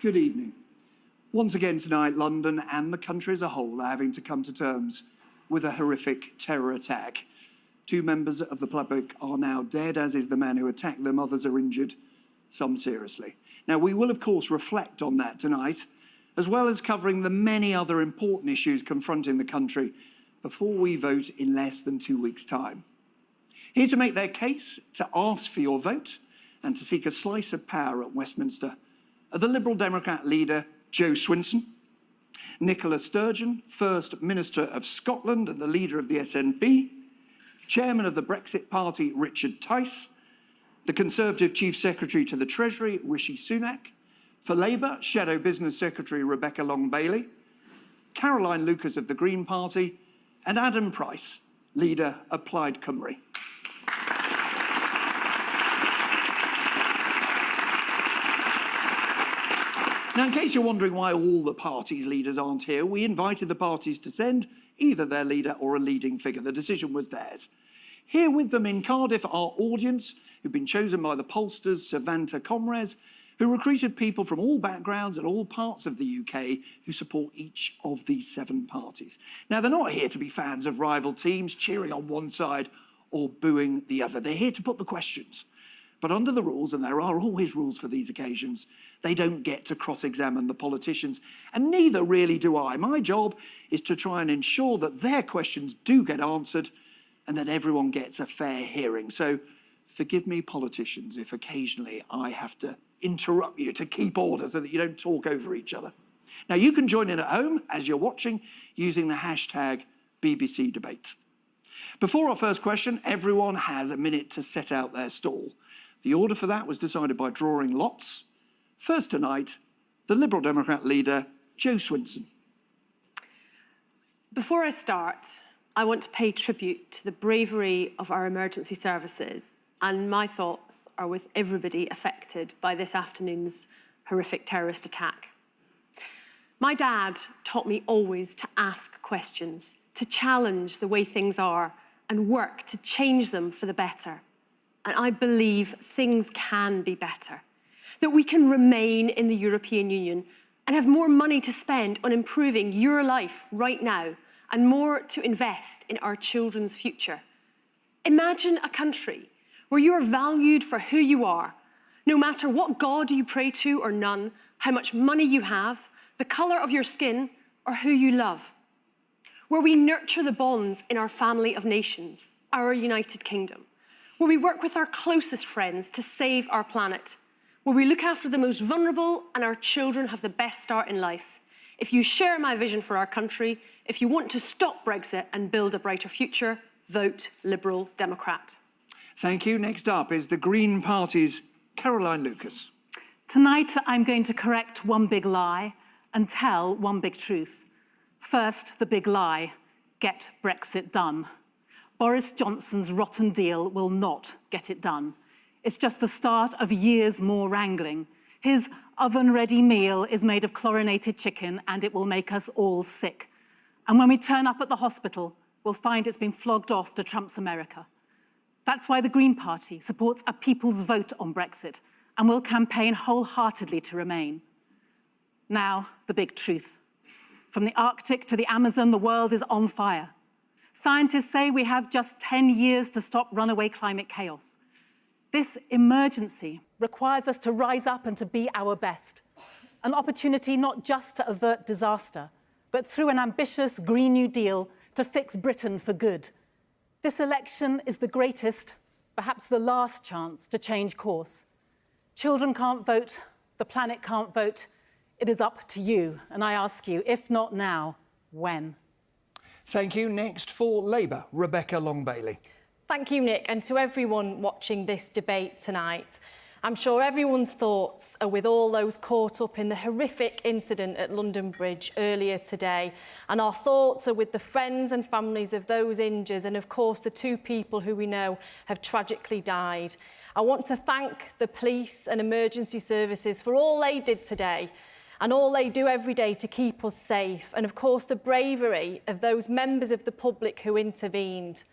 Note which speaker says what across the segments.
Speaker 1: Good evening. Once again tonight, London and the country as a whole are having to come to terms with a horrific terror attack. 2 members of the public are now dead, as is the man who attacked them. Others are injured, some seriously. Now, we will, of course, reflect on that tonight, as well as covering the many other important issues confronting the country before we vote in less than 2 weeks' time. Here to make their case, to ask for your vote, and to seek a slice of power at Westminster are the Liberal Democrat leader, Jo Swinson, Nicola Sturgeon, First Minister of Scotland and the leader of the SNP, Chairman of the Brexit Party, Richard Tice, the Conservative Chief Secretary to the Treasury, Rishi Sunak, for Labour, Shadow Business Secretary Rebecca Long-Bailey, Caroline Lucas of the Green Party, and Adam Price, leader of Plaid Cymru. Now, in case you're wondering why all the parties' leaders aren't here, we invited the parties to send either their leader or a leading figure. The decision was theirs. Here with them in Cardiff are audience who've been chosen by the pollsters Savanta Comres, who recruited people from all backgrounds and all parts of the UK who support each of these 7 parties. Now, they're not here to be fans of rival teams, cheering on one side or booing the other. They're here to put the questions. But under the rules, and there are always rules for these occasions, they don't get to cross-examine the politicians, and neither really do I. My job is to try and ensure that their questions do get answered and that everyone gets a fair hearing. So forgive me, politicians, if occasionally I have to interrupt you to keep order so that you don't talk over each other. Now, you can join in at home as you're watching using the hashtag BBCdebate. Before our first question, everyone has a minute to set out their stall. The order for that was decided by drawing lots. First tonight, the Liberal Democrat leader, Jo Swinson.
Speaker 2: Before I start, I want to pay tribute to the bravery of our emergency services, and my thoughts are with everybody affected by this afternoon's horrific terrorist attack. My dad taught me always to ask questions, to challenge the way things are, and work to change them for the better. And I believe things can be better, that we can remain in the European Union and have more money to spend on improving your life right now and more to invest in our children's future. Imagine a country where you are valued for who you are, no matter what God you pray to or none, how much money you have, the colour of your skin, or who you love. Where we nurture the bonds in our family of nations, our United Kingdom. Where we work with our closest friends to save our planet. Where we look after the most vulnerable and our children have the best start in life. If you share my vision for our country, if you want to stop Brexit and build a brighter future, vote Liberal Democrat.
Speaker 1: Thank you. Next up is the Green Party's Caroline Lucas.
Speaker 3: Tonight, I'm going to correct one big lie and tell one big truth. First, the big lie: get Brexit done. Boris Johnson's rotten deal will not get it done. It's just the start of years more wrangling. His oven-ready meal is made of chlorinated chicken and it will make us all sick. And when we turn up at the hospital, we'll find it's been flogged off to Trump's America. That's why the Green Party supports a people's vote on Brexit and will campaign wholeheartedly to remain. Now, the big truth. From the Arctic to the Amazon, the world is on fire. Scientists say we have just 10 years to stop runaway climate chaos. This emergency requires us to rise up and to be our best. An opportunity not just to avert disaster, but through an ambitious Green New Deal to fix Britain for good. This election is the greatest, perhaps the last chance to change course. Children can't vote, the planet can't vote. It is up to you, and I ask you, if not now, when?
Speaker 1: Thank you. Next for Labour, Rebecca Long-Bailey.
Speaker 4: Thank you, Nick, and to everyone watching this debate tonight. I'm sure everyone's thoughts are with all those caught up in the horrific incident at London Bridge earlier today, and our thoughts are with the friends and families of those injured and, of course, the 2 people who we know have tragically died. I want to thank the police and emergency services for all they did today and all they do every day to keep us safe, and, of course, the bravery of those members of the public who intervened.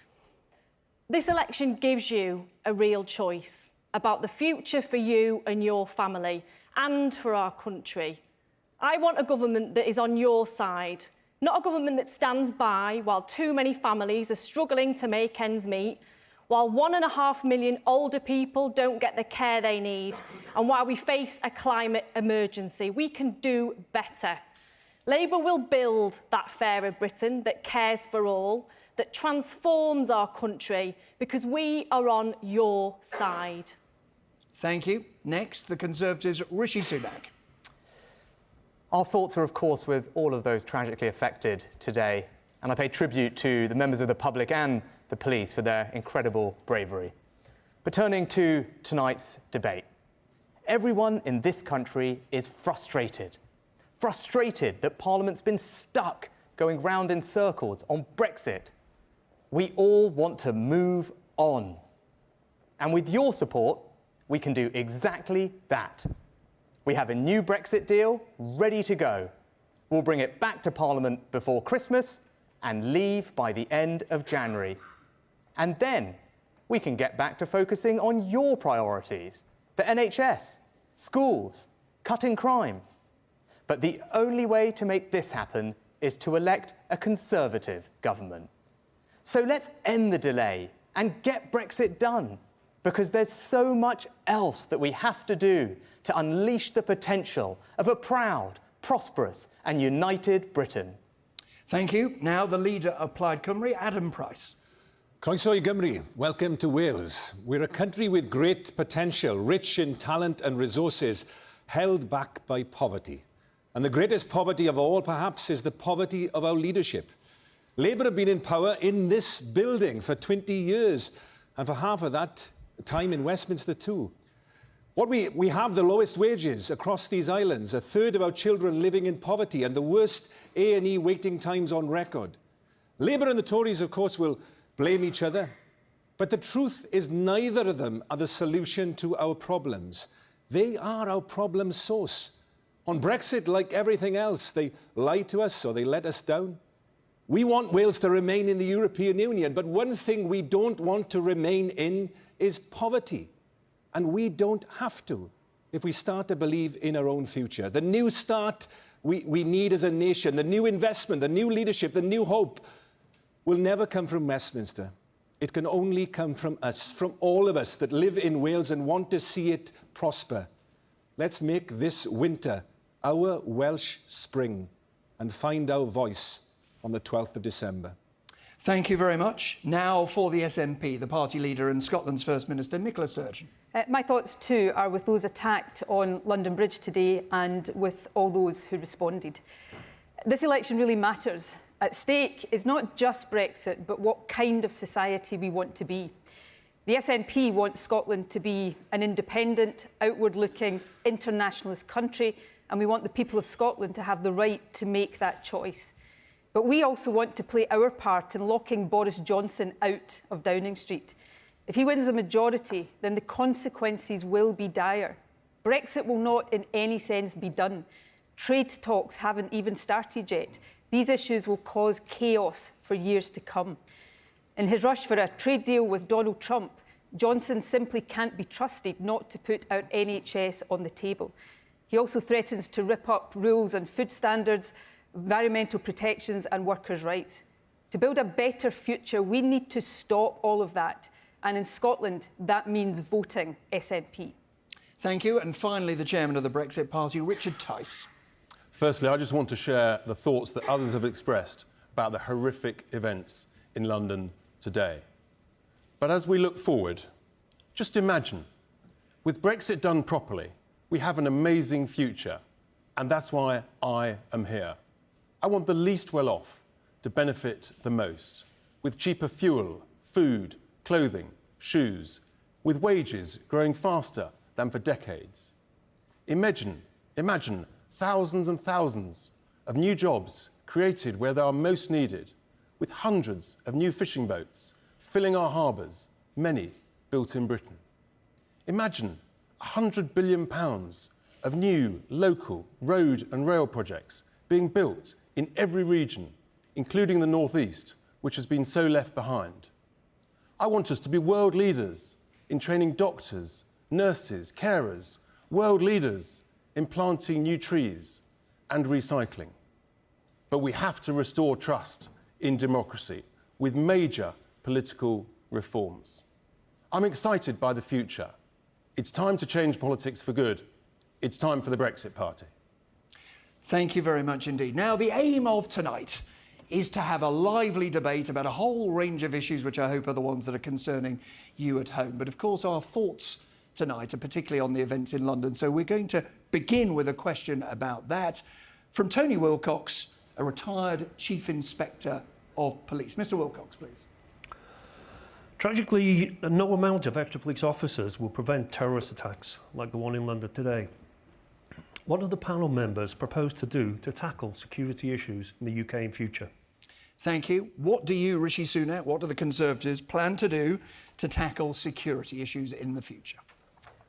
Speaker 4: This election gives you a real choice about the future for you and your family and for our country. I want a government that is on your side, not a government that stands by while too many families are struggling to make ends meet, while 1.5 million older people don't get the care they need, and while we face a climate emergency. We can do better. Labour will build that fairer Britain that cares for all, that transforms our country, because we are on your side.
Speaker 1: Thank you. Next, the Conservatives' Rishi Sunak.
Speaker 5: Our thoughts are, of course, with all of those tragically affected today, and I pay tribute to the members of the public and the police for their incredible bravery. But turning to tonight's debate, everyone in this country is frustrated that Parliament's been stuck going round in circles on Brexit. We all want to move on. And with your support, we can do exactly that. We have a new Brexit deal ready to go. We'll bring it back to Parliament before Christmas and leave by the end of January. And then we can get back to focusing on your priorities: the NHS, schools, cutting crime. But the only way to make this happen is to elect a Conservative government. So let's end the delay and get Brexit done, because there's so much else that we have to do to unleash the potential of a proud, prosperous and united Britain.
Speaker 1: Thank you. Now the leader of Plaid Cymru, Adam Price.
Speaker 6: Croeso I Gymru, welcome to Wales. We're a country with great potential, rich in talent and resources, held back by poverty. And the greatest poverty of all, perhaps, is the poverty of our leadership. Labour have been in power in this building for 20 years, and for half of that time in Westminster too. We have the lowest wages across these islands, a third of our children living in poverty, and the worst A&E waiting times on record. Labour and the Tories, of course, will blame each other, but the truth is neither of them are the solution to our problems. They are our problem source. On Brexit, like everything else, they lie to us or they let us down. We want Wales to remain in the European Union, but one thing we don't want to remain in is poverty. And we don't have to if we start to believe in our own future. The new start we need as a nation, the new investment, the new leadership, the new hope will never come from Westminster. It can only come from us, from all of us that live in Wales and want to see it prosper. Let's make this winter our Welsh spring and find our voice on the 12th of December.
Speaker 1: Thank you very much. Now for the SNP, the party leader and Scotland's First Minister, Nicola Sturgeon.
Speaker 7: My thoughts too are with those attacked on London Bridge today and with all those who responded. This election really matters. At stake is not just Brexit, but what kind of society we want to be. The SNP wants Scotland to be an independent, outward-looking, internationalist country, and we want the people of Scotland to have the right to make that choice. But we also want to play our part in locking Boris Johnson out of Downing Street. If he wins a majority, then the consequences will be dire. Brexit will not in any sense be done. Trade talks haven't even started yet. These issues will cause chaos for years to come. In his rush for a trade deal with Donald Trump, Johnson simply can't be trusted not to put our NHS on the table. He also threatens to rip up rules on food standards, environmental protections and workers' rights. To build a better future, we need to stop all of that. And in Scotland, that means voting SNP.
Speaker 1: Thank you. And finally, the chairman of the Brexit Party, Richard Tice.
Speaker 8: Firstly, I just want to share the thoughts that others have expressed about the horrific events in London today. But as we look forward, just imagine, with Brexit done properly, we have an amazing future, and that's why I am here. I want the least well off to benefit the most, with cheaper fuel, food, clothing, shoes, with wages growing faster than for decades. Imagine thousands and thousands of new jobs created where they are most needed, with hundreds of new fishing boats filling our harbours, many built in Britain. Imagine £100 billion of new local road and rail projects being built in every region, including the North East, which has been so left behind. I want us to be world leaders in training doctors, nurses, carers, world leaders in planting new trees, and recycling. But we have to restore trust in democracy with major political reforms. I'm excited by the future. It's time to change politics for good. It's time for the Brexit Party.
Speaker 1: Thank you very much indeed. Now, the aim of tonight is to have a lively debate about a whole range of issues which I hope are the ones that are concerning you at home. But of course, our thoughts tonight are particularly on the events in London. So we're going to begin with a question about that from Tony Wilcox, a retired Chief Inspector of Police. Mr. Wilcox, please.
Speaker 9: Tragically, no amount of extra police officers will prevent terrorist attacks like the one in London today. What do the panel members propose to do to tackle security issues in the UK in future?
Speaker 1: Thank you. What do you, Rishi Sunak, what do the Conservatives plan to do to tackle security issues in the future?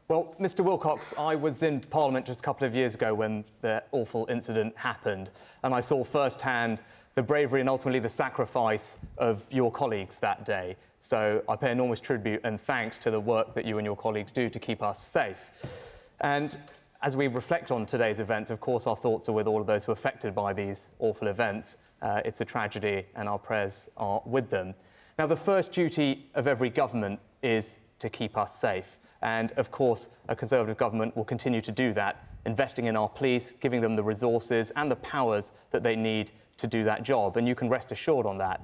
Speaker 5: Well, Mr. Wilcox, I was in Parliament just a couple of years ago when the awful incident happened, and I saw firsthand the bravery and ultimately the sacrifice of your colleagues that day. So I pay enormous tribute and thanks to the work that you and your colleagues do to keep us safe. And as we reflect on today's events, of course, our thoughts are with all of those who are affected by these awful events. It's a tragedy and our prayers are with them. Now, the first duty of every government is to keep us safe. And of course, a Conservative government will continue to do that, investing in our police, giving them the resources and the powers that they need to do that job. And you can rest assured on that.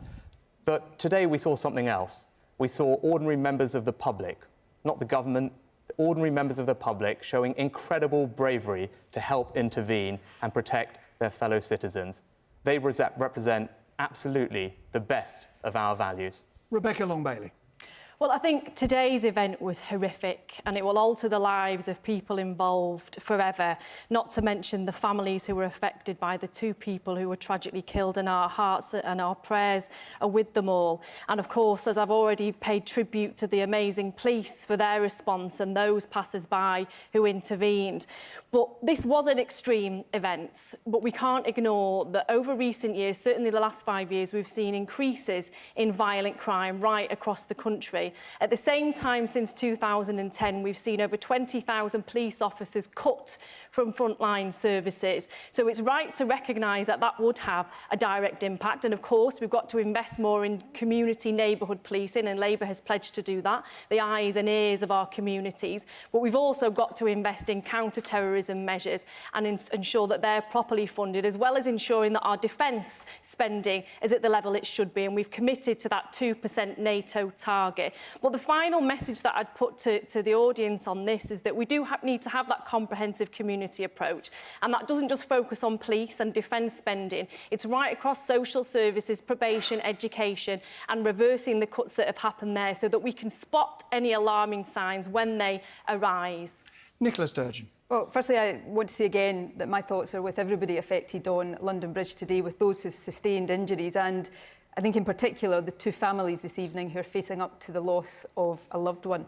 Speaker 5: But today we saw something else. We saw ordinary members of the public, not the government, ordinary members of the public showing incredible bravery to help intervene and protect their fellow citizens. They represent absolutely the best of our values.
Speaker 1: Rebecca Long-Bailey.
Speaker 4: Well, I think today's event was horrific and it will alter the lives of people involved forever, not to mention the families who were affected by the two people who were tragically killed, and our hearts and our prayers are with them all. And of course, as I've already paid tribute to the amazing police for their response and those passers-by who intervened. But this was an extreme event, but we can't ignore that over recent years, certainly the last 5 years, we've seen increases in violent crime right across the country. At the same time, since 2010, we've seen over 20,000 police officers cut from frontline services. So it's right to recognise that that would have a direct impact. And of course, we've got to invest more in community neighbourhood policing, and Labour has pledged to do that, the eyes and ears of our communities. But we've also got to invest in counter-terrorism measures and ensure that they're properly funded, as well as ensuring that our defence spending is at the level it should be. And we've committed to that 2% NATO target. But the final message that I'd put to the audience on this is that we do need to have that comprehensive community approach. And that doesn't just focus on police and defence spending. It's right across social services, probation, education, and reversing the cuts that have happened there so that we can spot any alarming signs when they arise.
Speaker 1: Nicola Sturgeon.
Speaker 7: Well, firstly, I want to say again that my thoughts are with everybody affected on London Bridge today, with those who've sustained injuries, and I think in particular the two families this evening who are facing up to the loss of a loved one.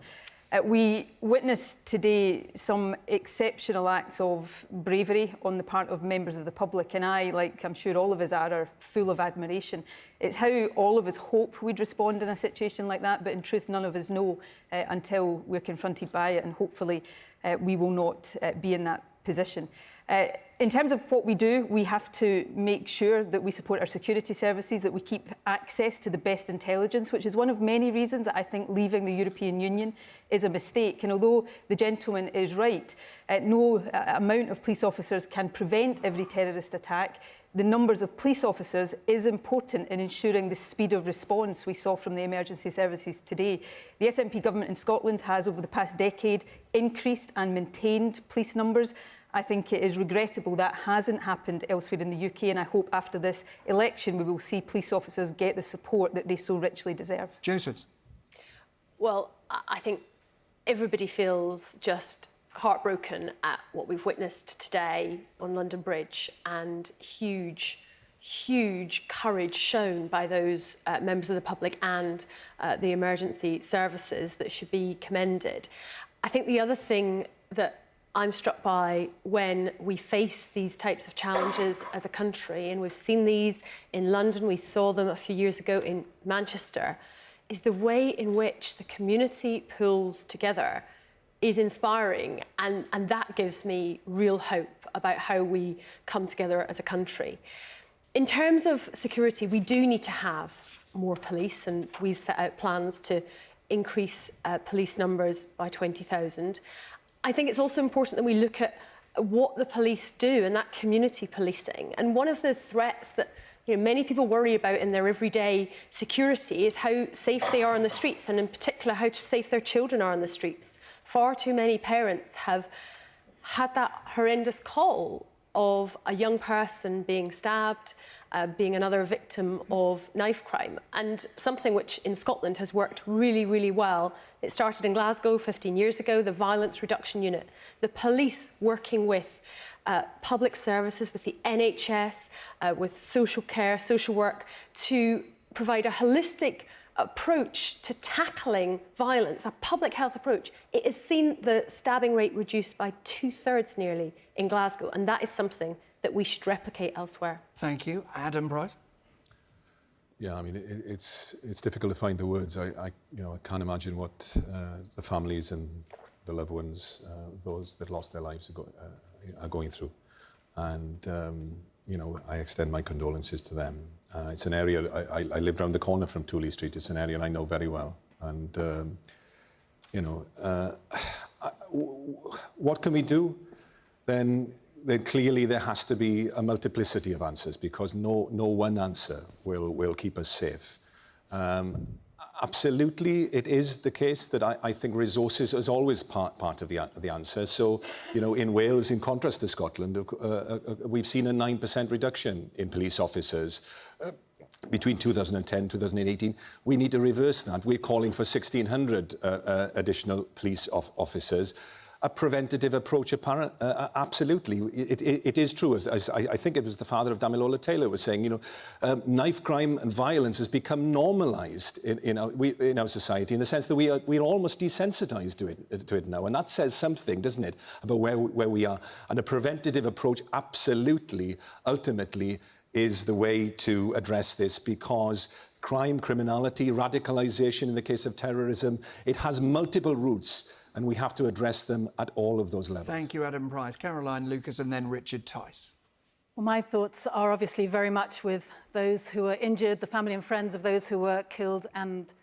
Speaker 7: We witnessed today some exceptional acts of bravery on the part of members of the public, and I, like I'm sure all of us are full of admiration. It's how all of us hope we'd respond in a situation like that, but in truth none of us know until we're confronted by it, and hopefully we will not be in that position. In terms of what we do, we have to make sure that we support our security services, that we keep access to the best intelligence, which is one of many reasons that I think leaving the European Union is a mistake. And although the gentleman is right, no amount of police officers can prevent every terrorist attack. The numbers of police officers is important in ensuring the speed of response we saw from the emergency services today. The SNP government in Scotland has, over the past decade, increased and maintained police numbers. I think it is regrettable that hasn't happened elsewhere in the UK, and I hope after this election we will see police officers get the support that they so richly deserve.
Speaker 1: Joseph.
Speaker 2: Well, I think everybody feels just heartbroken at what we've witnessed today on London Bridge, and huge courage shown by those members of the public and the emergency services that should be commended. I think the other thing that I'm struck by when we face these types of challenges as a country, and we've seen these in London, we saw them a few years ago in Manchester, is the way in which the community pulls together is inspiring, and that gives me real hope about how we come together as a country. In terms of security, we do need to have more police, and we've set out plans to increase police numbers by 20,000. I think it's also important that we look at what the police do and that community policing. And one of the threats that many people worry about in their everyday security is how safe they are on the streets, and in particular how safe their children are on the streets. Far too many parents have had that horrendous call of a young person being stabbed, being another victim of knife crime, and something which in Scotland has worked really, really well. It started in Glasgow 15 years ago, the Violence Reduction Unit, the police working with public services, with the NHS, with social care, social work, to provide a holistic approach to tackling violence, a public health approach. It has seen the stabbing rate reduced by 2/3 nearly in Glasgow, and that is something that we should replicate elsewhere.
Speaker 1: Thank you. Adam Price.
Speaker 10: Yeah, I mean, it's difficult to find the words. I can't imagine what the families and the loved ones, those that lost their lives, are going through. And I extend my condolences to them. It's an area, I live around the corner from Tooley Street. It's an area I know very well. And, what can we do? Then clearly there has to be a multiplicity of answers, because no one answer will keep us safe. Absolutely, it is the case that I think resources is always part of the answer. So, in Wales, in contrast to Scotland, we've seen a 9% reduction in police officers between 2010 and 2018. We need to reverse that. We're calling for 1,600 additional police officers. A preventative approach, absolutely. It is true, as I think it was the father of Damilola Taylor was saying, knife crime and violence has become normalised in our society, in the sense that we're almost desensitised to it now. And that says something, doesn't it, about where we are. And a preventative approach, absolutely, ultimately, is the way to address this, because crime, criminality, radicalisation in the case of terrorism, it has multiple roots, and we have to address them at all of those levels.
Speaker 1: Thank you, Adam Price. Caroline Lucas, and then Richard Tice.
Speaker 3: Well, my thoughts are obviously very much with those who were injured, the family and friends of those who were killed, and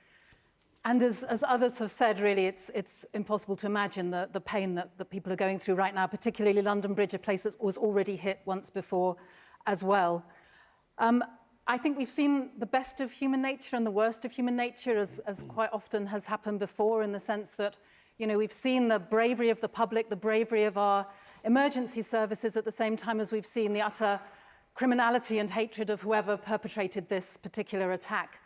Speaker 3: as others have said, really, it's impossible to imagine the pain that the people are going through right now, particularly London Bridge, a place that was already hit once before as well. I think we've seen the best of human nature and the worst of human nature, as quite often has happened before, in the sense that we've seen the bravery of the public, the bravery of our emergency services, at the same time as we've seen the utter criminality and hatred of whoever perpetrated this particular attack.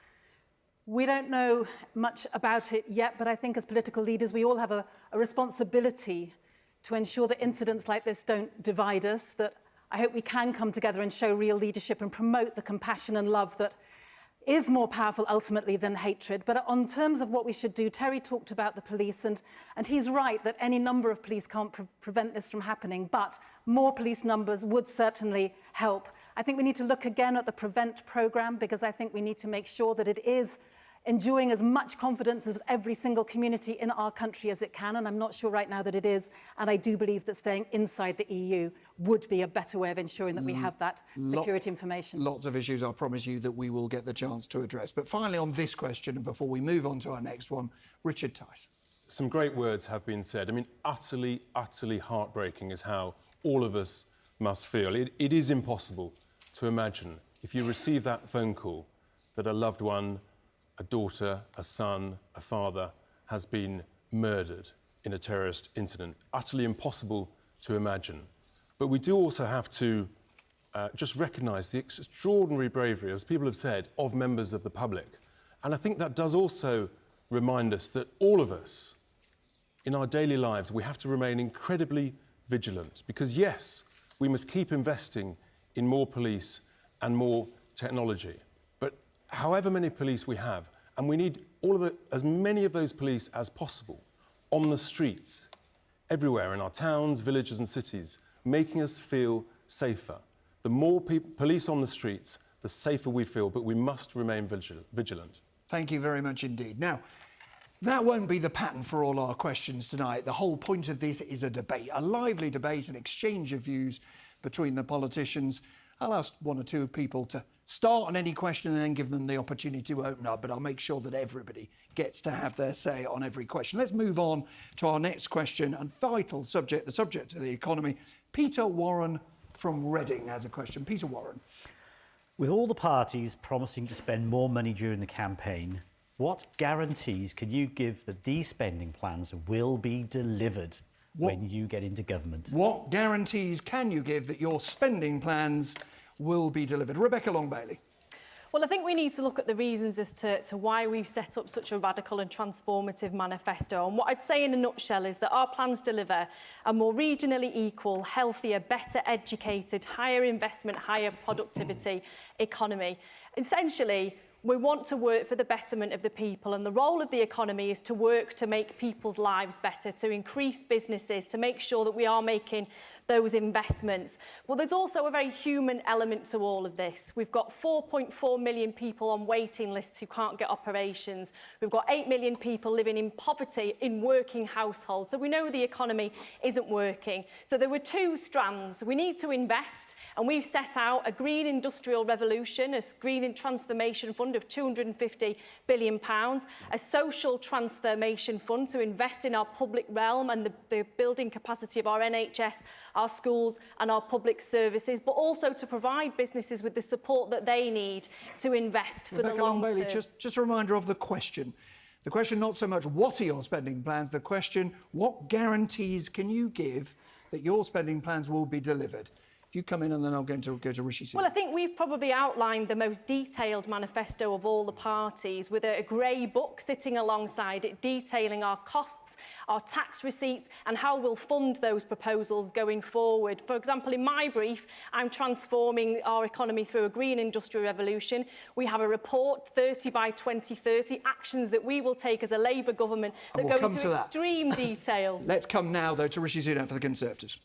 Speaker 3: We don't know much about it yet, but I think as political leaders, we all have a responsibility to ensure that incidents like this don't divide us, that I hope we can come together and show real leadership and promote the compassion and love that is more powerful ultimately than hatred. But on terms of what we should do, Terry talked about the police, and he's right that any number of police can't prevent this from happening, but more police numbers would certainly help. I think we need to look again at the Prevent programme, because I think we need to make sure that it is enjoying as much confidence as every single community in our country as it can, and I'm not sure right now that it is, and I do believe that staying inside the EU would be a better way of ensuring that we have that security information.
Speaker 1: Lots of issues, I promise you, that we will get the chance to address. But finally, on this question, and before we move on to our next one, Richard Tice.
Speaker 8: Some great words have been said. I mean, utterly, utterly heartbreaking is how all of us must feel. It is impossible to imagine, if you receive that phone call, that a loved one, a daughter, a son, a father, has been murdered in a terrorist incident. Utterly impossible to imagine. But we do also have to just recognise the extraordinary bravery, as people have said, of members of the public. And I think that does also remind us that all of us, in our daily lives, we have to remain incredibly vigilant. Because yes, we must keep investing in more police and more technology. However many police we have, and we need as many of those police as possible on the streets, everywhere in our towns, villages and cities, making us feel safer. The more police on the streets, the safer we feel, but we must remain vigilant.
Speaker 1: Thank you very much indeed. Now, That won't be the pattern for all our questions tonight. The whole point of this is a debate, a lively debate, an exchange of views between the politicians. I'll ask one or two people to start on any question and then give them the opportunity to open up, but I'll make sure that everybody gets to have their say on every question. Let's move on to our next question, and vital subject, the subject of the economy. Peter Warren from Reading has a question. Peter Warren.
Speaker 11: With all the parties promising to spend more money during the campaign, what guarantees can you give that these spending plans will be delivered when you get into government? What
Speaker 1: guarantees can you give that your spending plans will be delivered? Rebecca Long-Bailey.
Speaker 4: Well, I think we need to look at the reasons as to why we've set up such a radical and transformative manifesto. And what I'd say in a nutshell is that our plans deliver a more regionally equal, healthier, better educated, higher investment, higher productivity economy. Essentially, we want to work for the betterment of the people, and the role of the economy is to work to make people's lives better, to increase businesses, to make sure that we are making those investments. But there's also a very human element to all of this. We've got 4.4 million people on waiting lists who can't get operations. We've got 8 million people living in poverty in working households. So we know the economy isn't working. So there were two strands. We need to invest, and we've set out a green industrial revolution, a green transformation fund of £250 billion, a social transformation fund to invest in our public realm and the building capacity of our NHS, our schools and our public services, but also to provide businesses with the support that they need to invest for the long term.
Speaker 1: Just a reminder of the question. The question not so much what are your spending plans, the question what guarantees can you give that your spending plans will be delivered? You come in and then I'll go to Rishi Sunak.
Speaker 4: Well, I think we've probably outlined the most detailed manifesto of all the parties, with a grey book sitting alongside it detailing our costs, our tax receipts and how we'll fund those proposals going forward. For example, in my brief, I'm transforming our economy through a green industrial revolution. We have a report, 30 by 2030, actions that we will take as a Labour government that go into extreme detail.
Speaker 1: Let's come now, though, to Rishi Sunak for the Conservatives.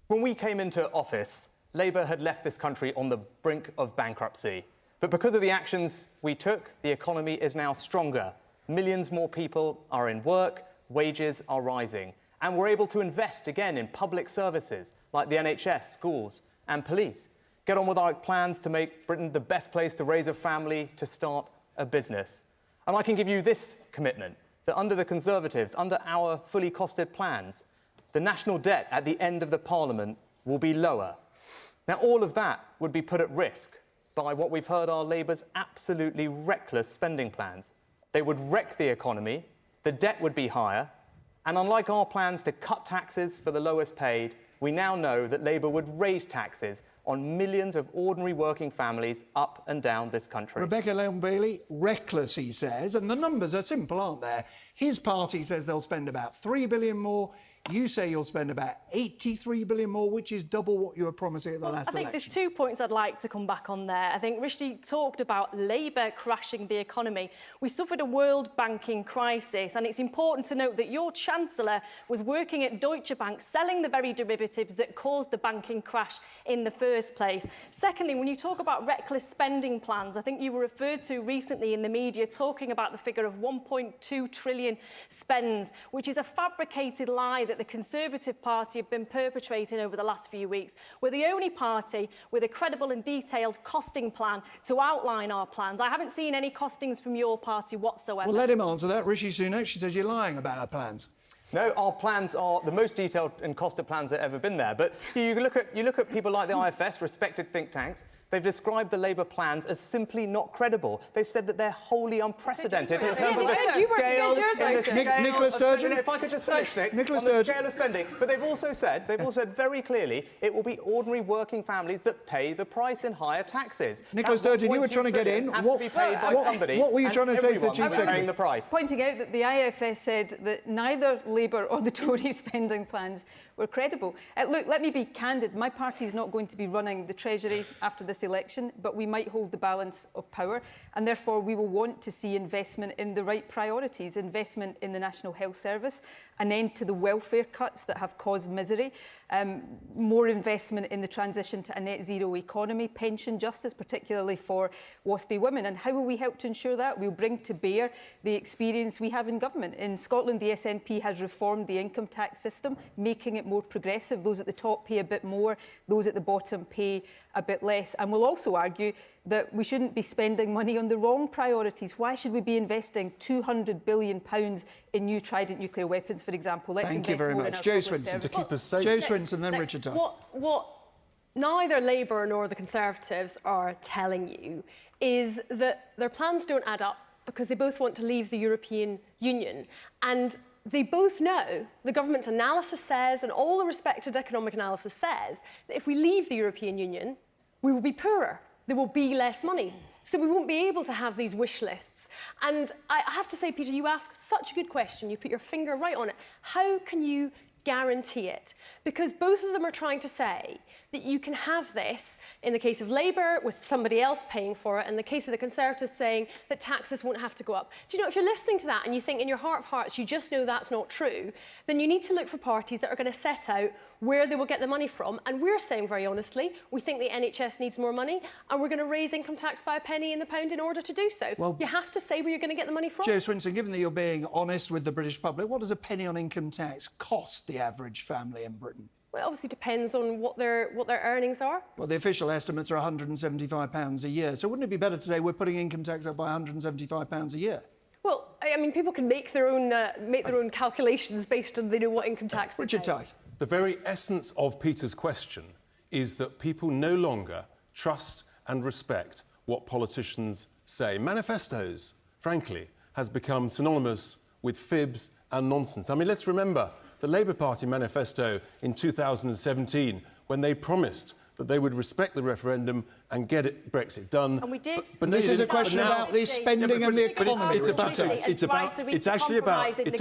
Speaker 5: When we came into office, Labour had left this country on the brink of bankruptcy. But because of the actions we took, the economy is now stronger. Millions more people are in work, wages are rising, and we're able to invest again in public services like the NHS, schools and police. Get on with our plans to make Britain the best place to raise a family, to start a business. And I can give you this commitment, that under the Conservatives, under our fully costed plans, the national debt at the end of the Parliament will be lower. Now, all of that would be put at risk by what we've heard are Labour's absolutely reckless spending plans. They would wreck the economy, the debt would be higher, and unlike our plans to cut taxes for the lowest paid, we now know that Labour would raise taxes on millions of ordinary working families up and down this country.
Speaker 1: Rebecca Long-Bailey, reckless, he says, and the numbers are simple, aren't they? His party says they'll spend about £3 billion more. You say you'll spend about £83 billion more, which is double what you were promising at the last election.
Speaker 4: I think there's 2 points I'd like to come back on there. I think Rishi talked about Labour crashing the economy. We suffered a world banking crisis, and it's important to note that your Chancellor was working at Deutsche Bank, selling the very derivatives that caused the banking crash in the first place. Secondly, when you talk about reckless spending plans, I think you were referred to recently in the media talking about the figure of 1.2 trillion spends, which is a fabricated lie that the Conservative Party have been perpetrating over the last few weeks. We're the only party with a credible and detailed costing plan to outline our plans. I haven't seen any costings from your party whatsoever.
Speaker 1: Well, let him answer that. Rishi Sunak, she says you're lying about our plans.
Speaker 5: No, our plans are the most detailed and costed plans that have ever been there. But you look at people like the IFS, respected think tanks. They've described the Labour plans as simply not credible. They've said that they're wholly unprecedented in terms of the scales.
Speaker 1: Nicola Sturgeon.
Speaker 5: If I could just finish, Nick,
Speaker 1: Nicola
Speaker 5: on the scale of spending. But they've also said very clearly it will be ordinary working families that pay the price in higher taxes.
Speaker 1: Nicola Sturgeon, you were trying to get in.
Speaker 5: Has to be paid by somebody.
Speaker 1: What were you trying to say to the Chief Secretary?
Speaker 5: Paying the price.
Speaker 7: Pointing out that the IFS said that neither Labour or the Tory spending plans were credible. Look, let me be candid. My party is not going to be running the Treasury after this election, but we might hold the balance of power, and therefore we will want to see investment in the right priorities, investment in the National Health Service, an end to the welfare cuts that have caused misery, more investment in the transition to a net zero economy, pension justice, particularly for WASPy women. And how will we help to ensure that? We'll bring to bear the experience we have in government. In Scotland, the SNP has reformed the income tax system, making it more progressive. Those at the top pay a bit more, those at the bottom pay a bit less. And we'll also argue that we shouldn't be spending money on the wrong priorities. Why should we be investing £200 billion in new Trident nuclear weapons, for example?
Speaker 1: Thank you very much. Jo Swinson.
Speaker 8: To keep us safe.
Speaker 1: Jo Swinson, then Richard Tice.
Speaker 2: What neither Labour nor the Conservatives are telling you is that their plans don't add up because they both want to leave the European Union. And they both know, the government's analysis says, and all the respected economic analysis says, that if we leave the European Union, we will be poorer. There will be less money. So we won't be able to have these wish lists. And I have to say, Peter, you asked such a good question. You put your finger right on it. How can you guarantee it? Because both of them are trying to say that you can have this, in the case of Labour, with somebody else paying for it, in the case of the Conservatives saying that taxes won't have to go up. Do you know, if you're listening to that and you think in your heart of hearts you just know that's not true, then you need to look for parties that are going to set out where they will get the money from. And we're saying, very honestly, we think the NHS needs more money, and we're going to raise income tax by a penny in the pound in order to do so. Well, you have to say where you're going to get the money from.
Speaker 1: Jo Swinson, given that you're being honest with the British public, what does a penny on income tax cost the average family in Britain?
Speaker 2: Well, it obviously depends on what their earnings are.
Speaker 1: Well, the official estimates are £175 a year. So wouldn't it be better to say we're putting income tax up by £175 a year?
Speaker 2: Well, I mean, people can make their own calculations based on they know what income tax.
Speaker 1: Richard Tice.
Speaker 8: The very essence of Peter's question is that people no longer trust and respect what politicians say. Manifestos, frankly, has become synonymous with fibs and nonsense. I mean, let's remember the Labour Party manifesto in 2017, when they promised that they would respect the referendum and get Brexit done.
Speaker 4: And we did.
Speaker 1: But this is a question about the spending and the economy.
Speaker 8: It's actually about trust. It's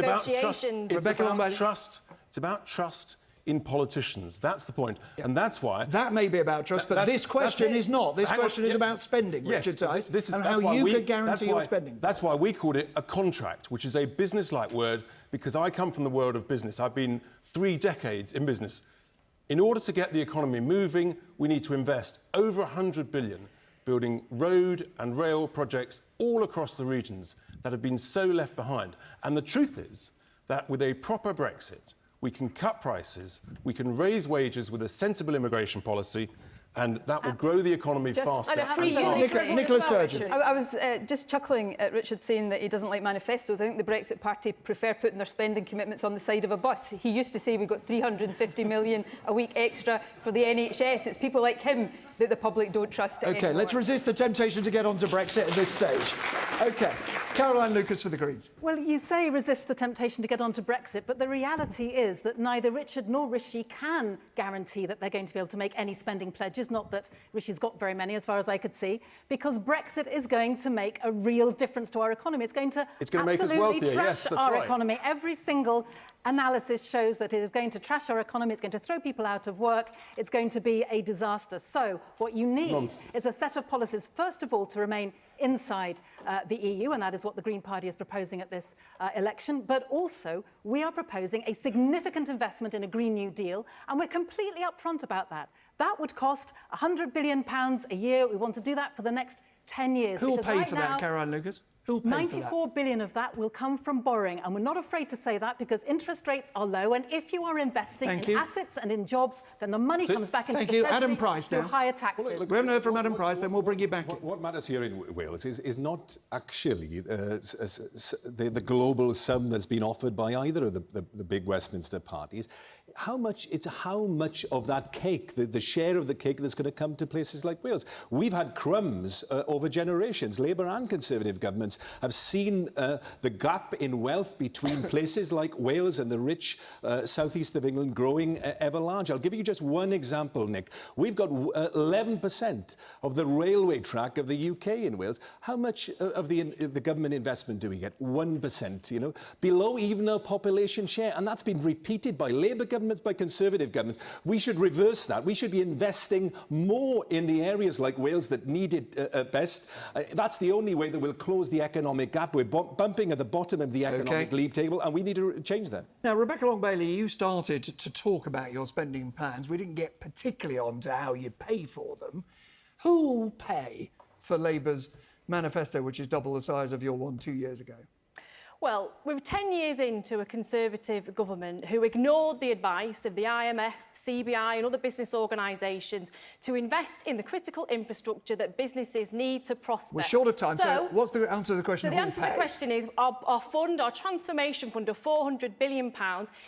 Speaker 8: about trust in politicians. That's the point. Yeah. And that's why...
Speaker 1: That may be about trust, but this question is not. This question is about spending, Richard Tice, and how you could guarantee your spending.
Speaker 8: That's why we called it a contract, which is a business-like word, because I come from the world of business. I've been 3 decades in business. In order to get the economy moving, we need to invest over £100 billion building road and rail projects all across the regions that have been so left behind. And the truth is that with a proper Brexit, we can cut prices, we can raise wages with a sensible immigration policy, and that will grow the economy faster.
Speaker 1: Nicola Sturgeon.
Speaker 7: I was just chuckling at Richard saying that he doesn't like manifestos. I think the Brexit Party prefer putting their spending commitments on the side of a bus. He used to say we got £350 million a week extra for the NHS. It's people like him that the public don't trust anymore.
Speaker 1: OK, let's resist the temptation to get onto Brexit at this stage. OK, Caroline Lucas for the Greens.
Speaker 3: Well, you say resist the temptation to get onto Brexit, but the reality is that neither Richard nor Rishi can guarantee that they're going to be able to make any spending pledges, not that Rishi's got very many, as far as I could see, because Brexit is going to make a real difference to our economy. It's going to
Speaker 8: make us wealthier.
Speaker 3: trash
Speaker 8: Yes, that's
Speaker 3: our
Speaker 8: right.
Speaker 3: economy. Every single analysis shows that it is going to trash our economy, it's going to throw people out of work, it's going to be a disaster. So what you need is a set of policies, first of all, to remain inside the EU, and that is what the Green Party is proposing at this election. But also, we are proposing a significant investment in a Green New Deal, and we're completely upfront about that. That would cost £100 billion a year. We want to do that for the next 10 years.
Speaker 1: Who'll pay for that, Caroline Lucas? Who'll pay for that?
Speaker 3: £94 billion of that will come from borrowing, and we're not afraid to say that because interest rates are low, and if you are investing in assets and in jobs, then the money comes back into the treasury.
Speaker 1: Adam Price now.
Speaker 3: Through higher taxes.
Speaker 1: Well, look, we haven't heard from Adam Price, then we'll bring you back in.
Speaker 10: What matters here in Wales is not actually the global sum that's been offered by either of the big Westminster parties. It's how much of that cake, the share of the cake that's going to come to places like Wales. We've had crumbs over generations. Labour and Conservative governments have seen the gap in wealth between places like Wales and the rich southeast of England growing ever larger. I'll give you just one example, Nick. We've got 11% of the railway track of the UK in Wales. How much of the government investment do we get? 1%, you know, below even our population share. And that's been repeated by Labour governments governments, by Conservative governments. We should reverse that. We should be investing more in the areas like Wales that need it best. That's the only way that we'll close the economic gap. We're bumping at the bottom of the economic league table, and we need to change that.
Speaker 1: Now, Rebecca Long-Bailey, you started to talk about your spending plans. We didn't get particularly on to how you pay for them. Who will pay for Labour's manifesto, which is double the size of your one 2 years ago?
Speaker 4: Well, we're 10 years into a Conservative government who ignored the advice of the IMF, CBI and other business organisations to invest in the critical infrastructure that businesses need to prosper.
Speaker 1: We're short of time, so what's the answer to the question?
Speaker 4: So the answer to the question is our fund, our transformation fund of £400 billion,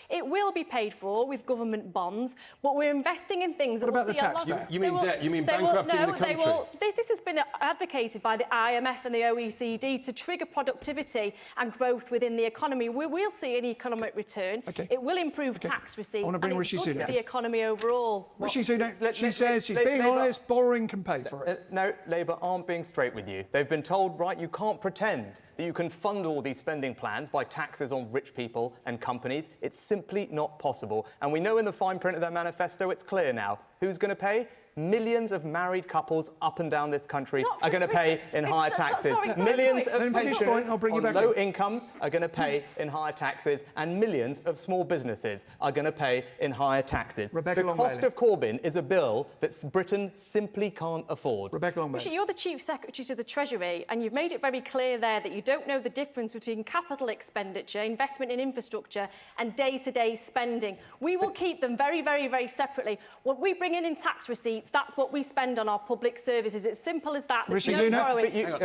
Speaker 4: it will be paid for with government bonds, but we're investing in things that
Speaker 1: will see
Speaker 4: a lot...
Speaker 1: What about the tax?
Speaker 8: You mean debt? You mean bankrupting the country?
Speaker 4: This has been advocated by the IMF and the OECD to trigger productivity and growth within the economy. We will see an economic return. It will improve tax receipts.
Speaker 1: I want to bring
Speaker 4: and
Speaker 1: Rishi
Speaker 4: it's good
Speaker 1: Sunak.
Speaker 4: for the economy overall.
Speaker 1: Rishi Sunak, she says she's being honest, borrowing can pay for it.
Speaker 5: No, Labour aren't being straight with you. They've been told, right, you can't pretend that you can fund all these spending plans by taxes on rich people and companies. It's simply not possible. And we know in the fine print of their manifesto, it's clear now. Who's going to pay? Millions of married couples up and down this country are going to pay in higher taxes. Millions of pensioners on low incomes are going to pay in higher taxes, and millions of small businesses are going to pay in higher taxes. The cost of Corbyn is a bill that Britain simply can't afford.
Speaker 1: Rebecca Long-Bailey.
Speaker 4: You're the Chief Secretary to the Treasury, and you've made it very clear there that you don't know the difference between capital expenditure, investment in infrastructure, and day-to-day spending. We will keep them very, very, very separately. What we bring in tax receipts, that's what we spend on our public services. It's simple as that.
Speaker 1: Rishi Sunak.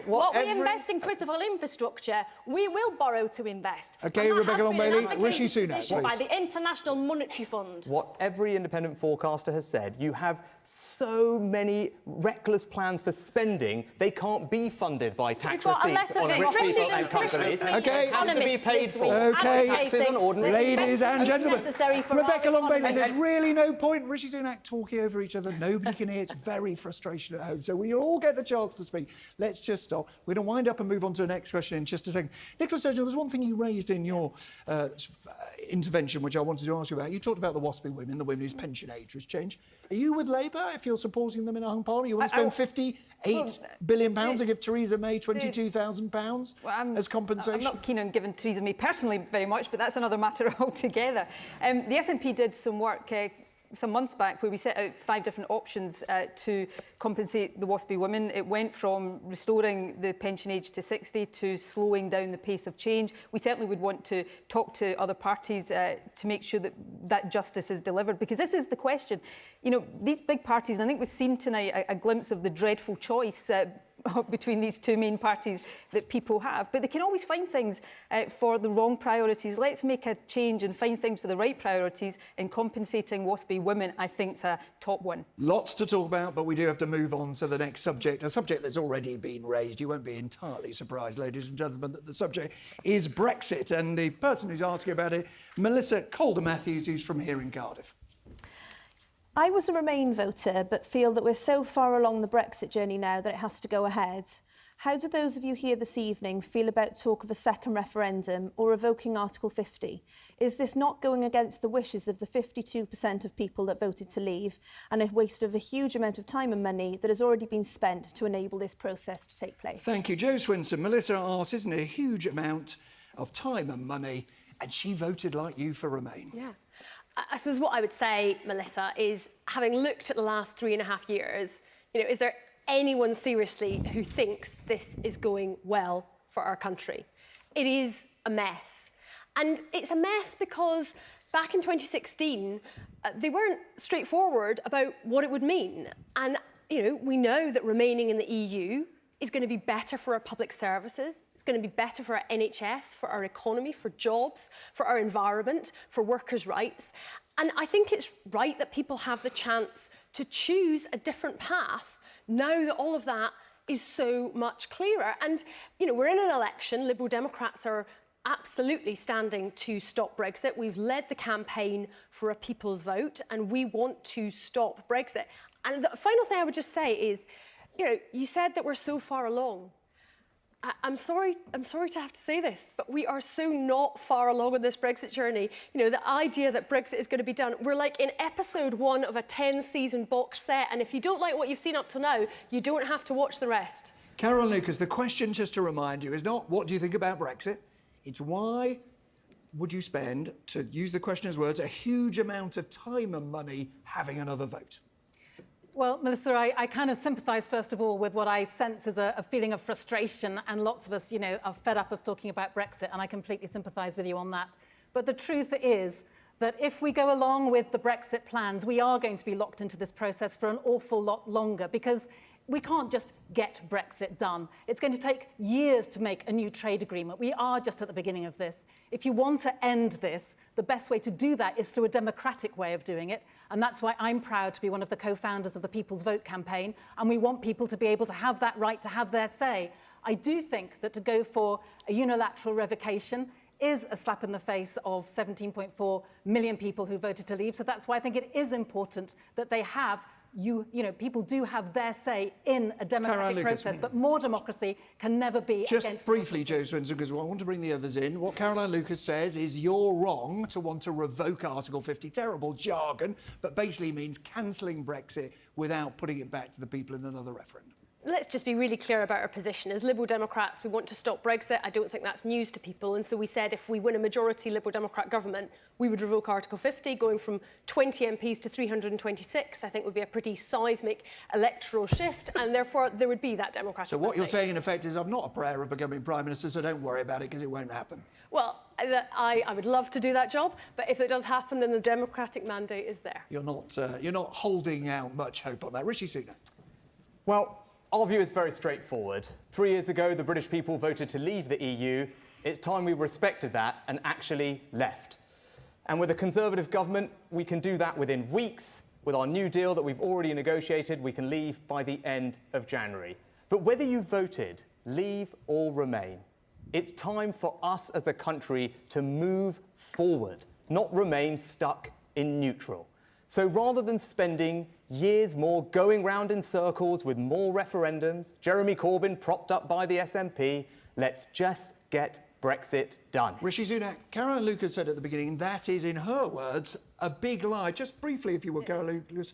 Speaker 4: What we invest in critical infrastructure, we will borrow to invest.
Speaker 1: OK, Rebecca Long-Bailey. Rishi Sunak, please.
Speaker 4: By the International Monetary Fund.
Speaker 5: What every independent forecaster has said, you have so many reckless plans for spending, they can't be funded by tax receipts on rich people and companies.
Speaker 1: OK,
Speaker 5: it has to be paid for.
Speaker 1: OK,
Speaker 5: taxes on ordinary
Speaker 1: ladies and gentlemen. Rebecca Long-Bailey, there's really no point in Rishi Sunak talking over each other. Nobody can hear. It's very frustrating at home. So we all get the chance to speak. Let's just stop. We're going to wind up and move on to the next question in just a second. Nicola, Sturgeon, there was one thing you raised in your intervention, which I wanted to ask you about. You talked about the WASPy women, the women whose pension age was changed. Are you with Labour if you're supporting them in a hung parliament? You want to spend £58 billion and give Theresa May £22,000 as compensation?
Speaker 7: I'm not keen on giving Theresa May personally very much, but that's another matter altogether. The SNP did some work some months back where we set out 5 different options to compensate the WASPy women. It went from restoring the pension age to 60 to slowing down the pace of change. We certainly would want to talk to other parties to make sure that that justice is delivered, because this is the question. You know, these big parties, and I think we've seen tonight a glimpse of the dreadful choice between these two main parties that people have, but they can always find things for the wrong priorities. Let's make a change and find things for the right priorities, and compensating WASPy women, I think, is a top one.
Speaker 1: Lots to talk about, but we do have to move on to the next subject, a subject that's already been raised. You won't be entirely surprised, ladies and gentlemen, that the subject is Brexit, and the person who's asking about it, Melissa Calder-Matthews, who's from here in Cardiff.
Speaker 12: I was a Remain voter, but feel that we're so far along the Brexit journey now that it has to go ahead. How do those of you here this evening feel about talk of a second referendum or revoking Article 50? Is this not going against the wishes of the 52% of people that voted to leave, and a waste of a huge amount of time and money that has already been spent to enable this process to take place?
Speaker 1: Thank you. Jo Swinson. Melissa asks, isn't it a huge amount of time and money? And she voted like you for Remain.
Speaker 2: Yeah. I suppose what I would say, Melissa, is having looked at the last 3.5 years, you know, is there anyone seriously who thinks this is going well for our country? It is a mess. And it's a mess because back in 2016, they weren't straightforward about what it would mean. And, you know, we know that remaining in the EU is going to be better for our public services. It's going to be better for our NHS, for our economy, for jobs, for our environment, for workers' rights. And I think it's right that people have the chance to choose a different path now that all of that is so much clearer. And, you know, we're in an election. Liberal Democrats are absolutely standing to stop Brexit. We've led the campaign for a people's vote, and we want to stop Brexit. And the final thing I would just say is, you know, you said that we're so far along. I'm sorry to have to say this, but we are so not far along on this Brexit journey. You know, the idea that Brexit is going to be done, we're like in episode 1 of a 10-season box set, and if you don't like what you've seen up to now, you don't have to watch the rest.
Speaker 1: Caroline Lucas, the question, just to remind you, is not what do you think about Brexit? It's why would you spend, to use the questioner's words, a huge amount of time and money having another vote?
Speaker 3: Well, Melissa, I kind of sympathise, first of all, with what I sense as a feeling of frustration, and lots of us, you know, are fed up of talking about Brexit, and I completely sympathise with you on that. But the truth is that if we go along with the Brexit plans, we are going to be locked into this process for an awful lot longer, because we can't just get Brexit done. It's going to take years to make a new trade agreement. We are just at the beginning of this. If you want to end this, the best way to do that is through a democratic way of doing it. And that's why I'm proud to be one of the co-founders of the People's Vote campaign. And we want people to be able to have that right to have their say. I do think that to go for a unilateral revocation is a slap in the face of 17.4 million people who voted to leave. So that's why I think it is important that they have you know, people do have their say in a democratic process, but more democracy can never be
Speaker 1: just
Speaker 3: against
Speaker 1: briefly, Jo Swinson, because I want to bring the others in. What Caroline Lucas says is you're wrong to want to revoke Article 50. Terrible jargon, but basically means cancelling Brexit without putting it back to the people in another referendum.
Speaker 2: Let's just be really clear about our position. As Liberal Democrats, we want to stop Brexit. I don't think that's news to people. And so we said if we win a majority Liberal Democrat government, we would revoke Article 50, going from 20 MPs to 326, I think would be a pretty seismic electoral shift. And therefore, there would be that democratic
Speaker 1: So what
Speaker 2: mandate.
Speaker 1: you're saying, in effect, is I'm not a prayer of becoming Prime Minister, so don't worry about it, because it won't happen.
Speaker 2: Well, I would love to do that job, but if it does happen, then the democratic mandate is there.
Speaker 1: You're not holding out much hope on that. Rishi Sunak.
Speaker 5: Well, our view is very straightforward. 3 years ago, the British people voted to leave the EU. It's time we respected that and actually left. And with a Conservative government, we can do that within weeks. With our new deal that we've already negotiated, we can leave by the end of January. But whether you voted leave or remain, it's time for us as a country to move forward, not remain stuck in neutral. So rather than spending years more going round in circles with more referendums, Jeremy Corbyn propped up by the SNP, let's just get Brexit done.
Speaker 1: Rishi Sunak, Caroline Lucas said at the beginning that is, in her words, a big lie. Just briefly, if you would, Caroline Lucas.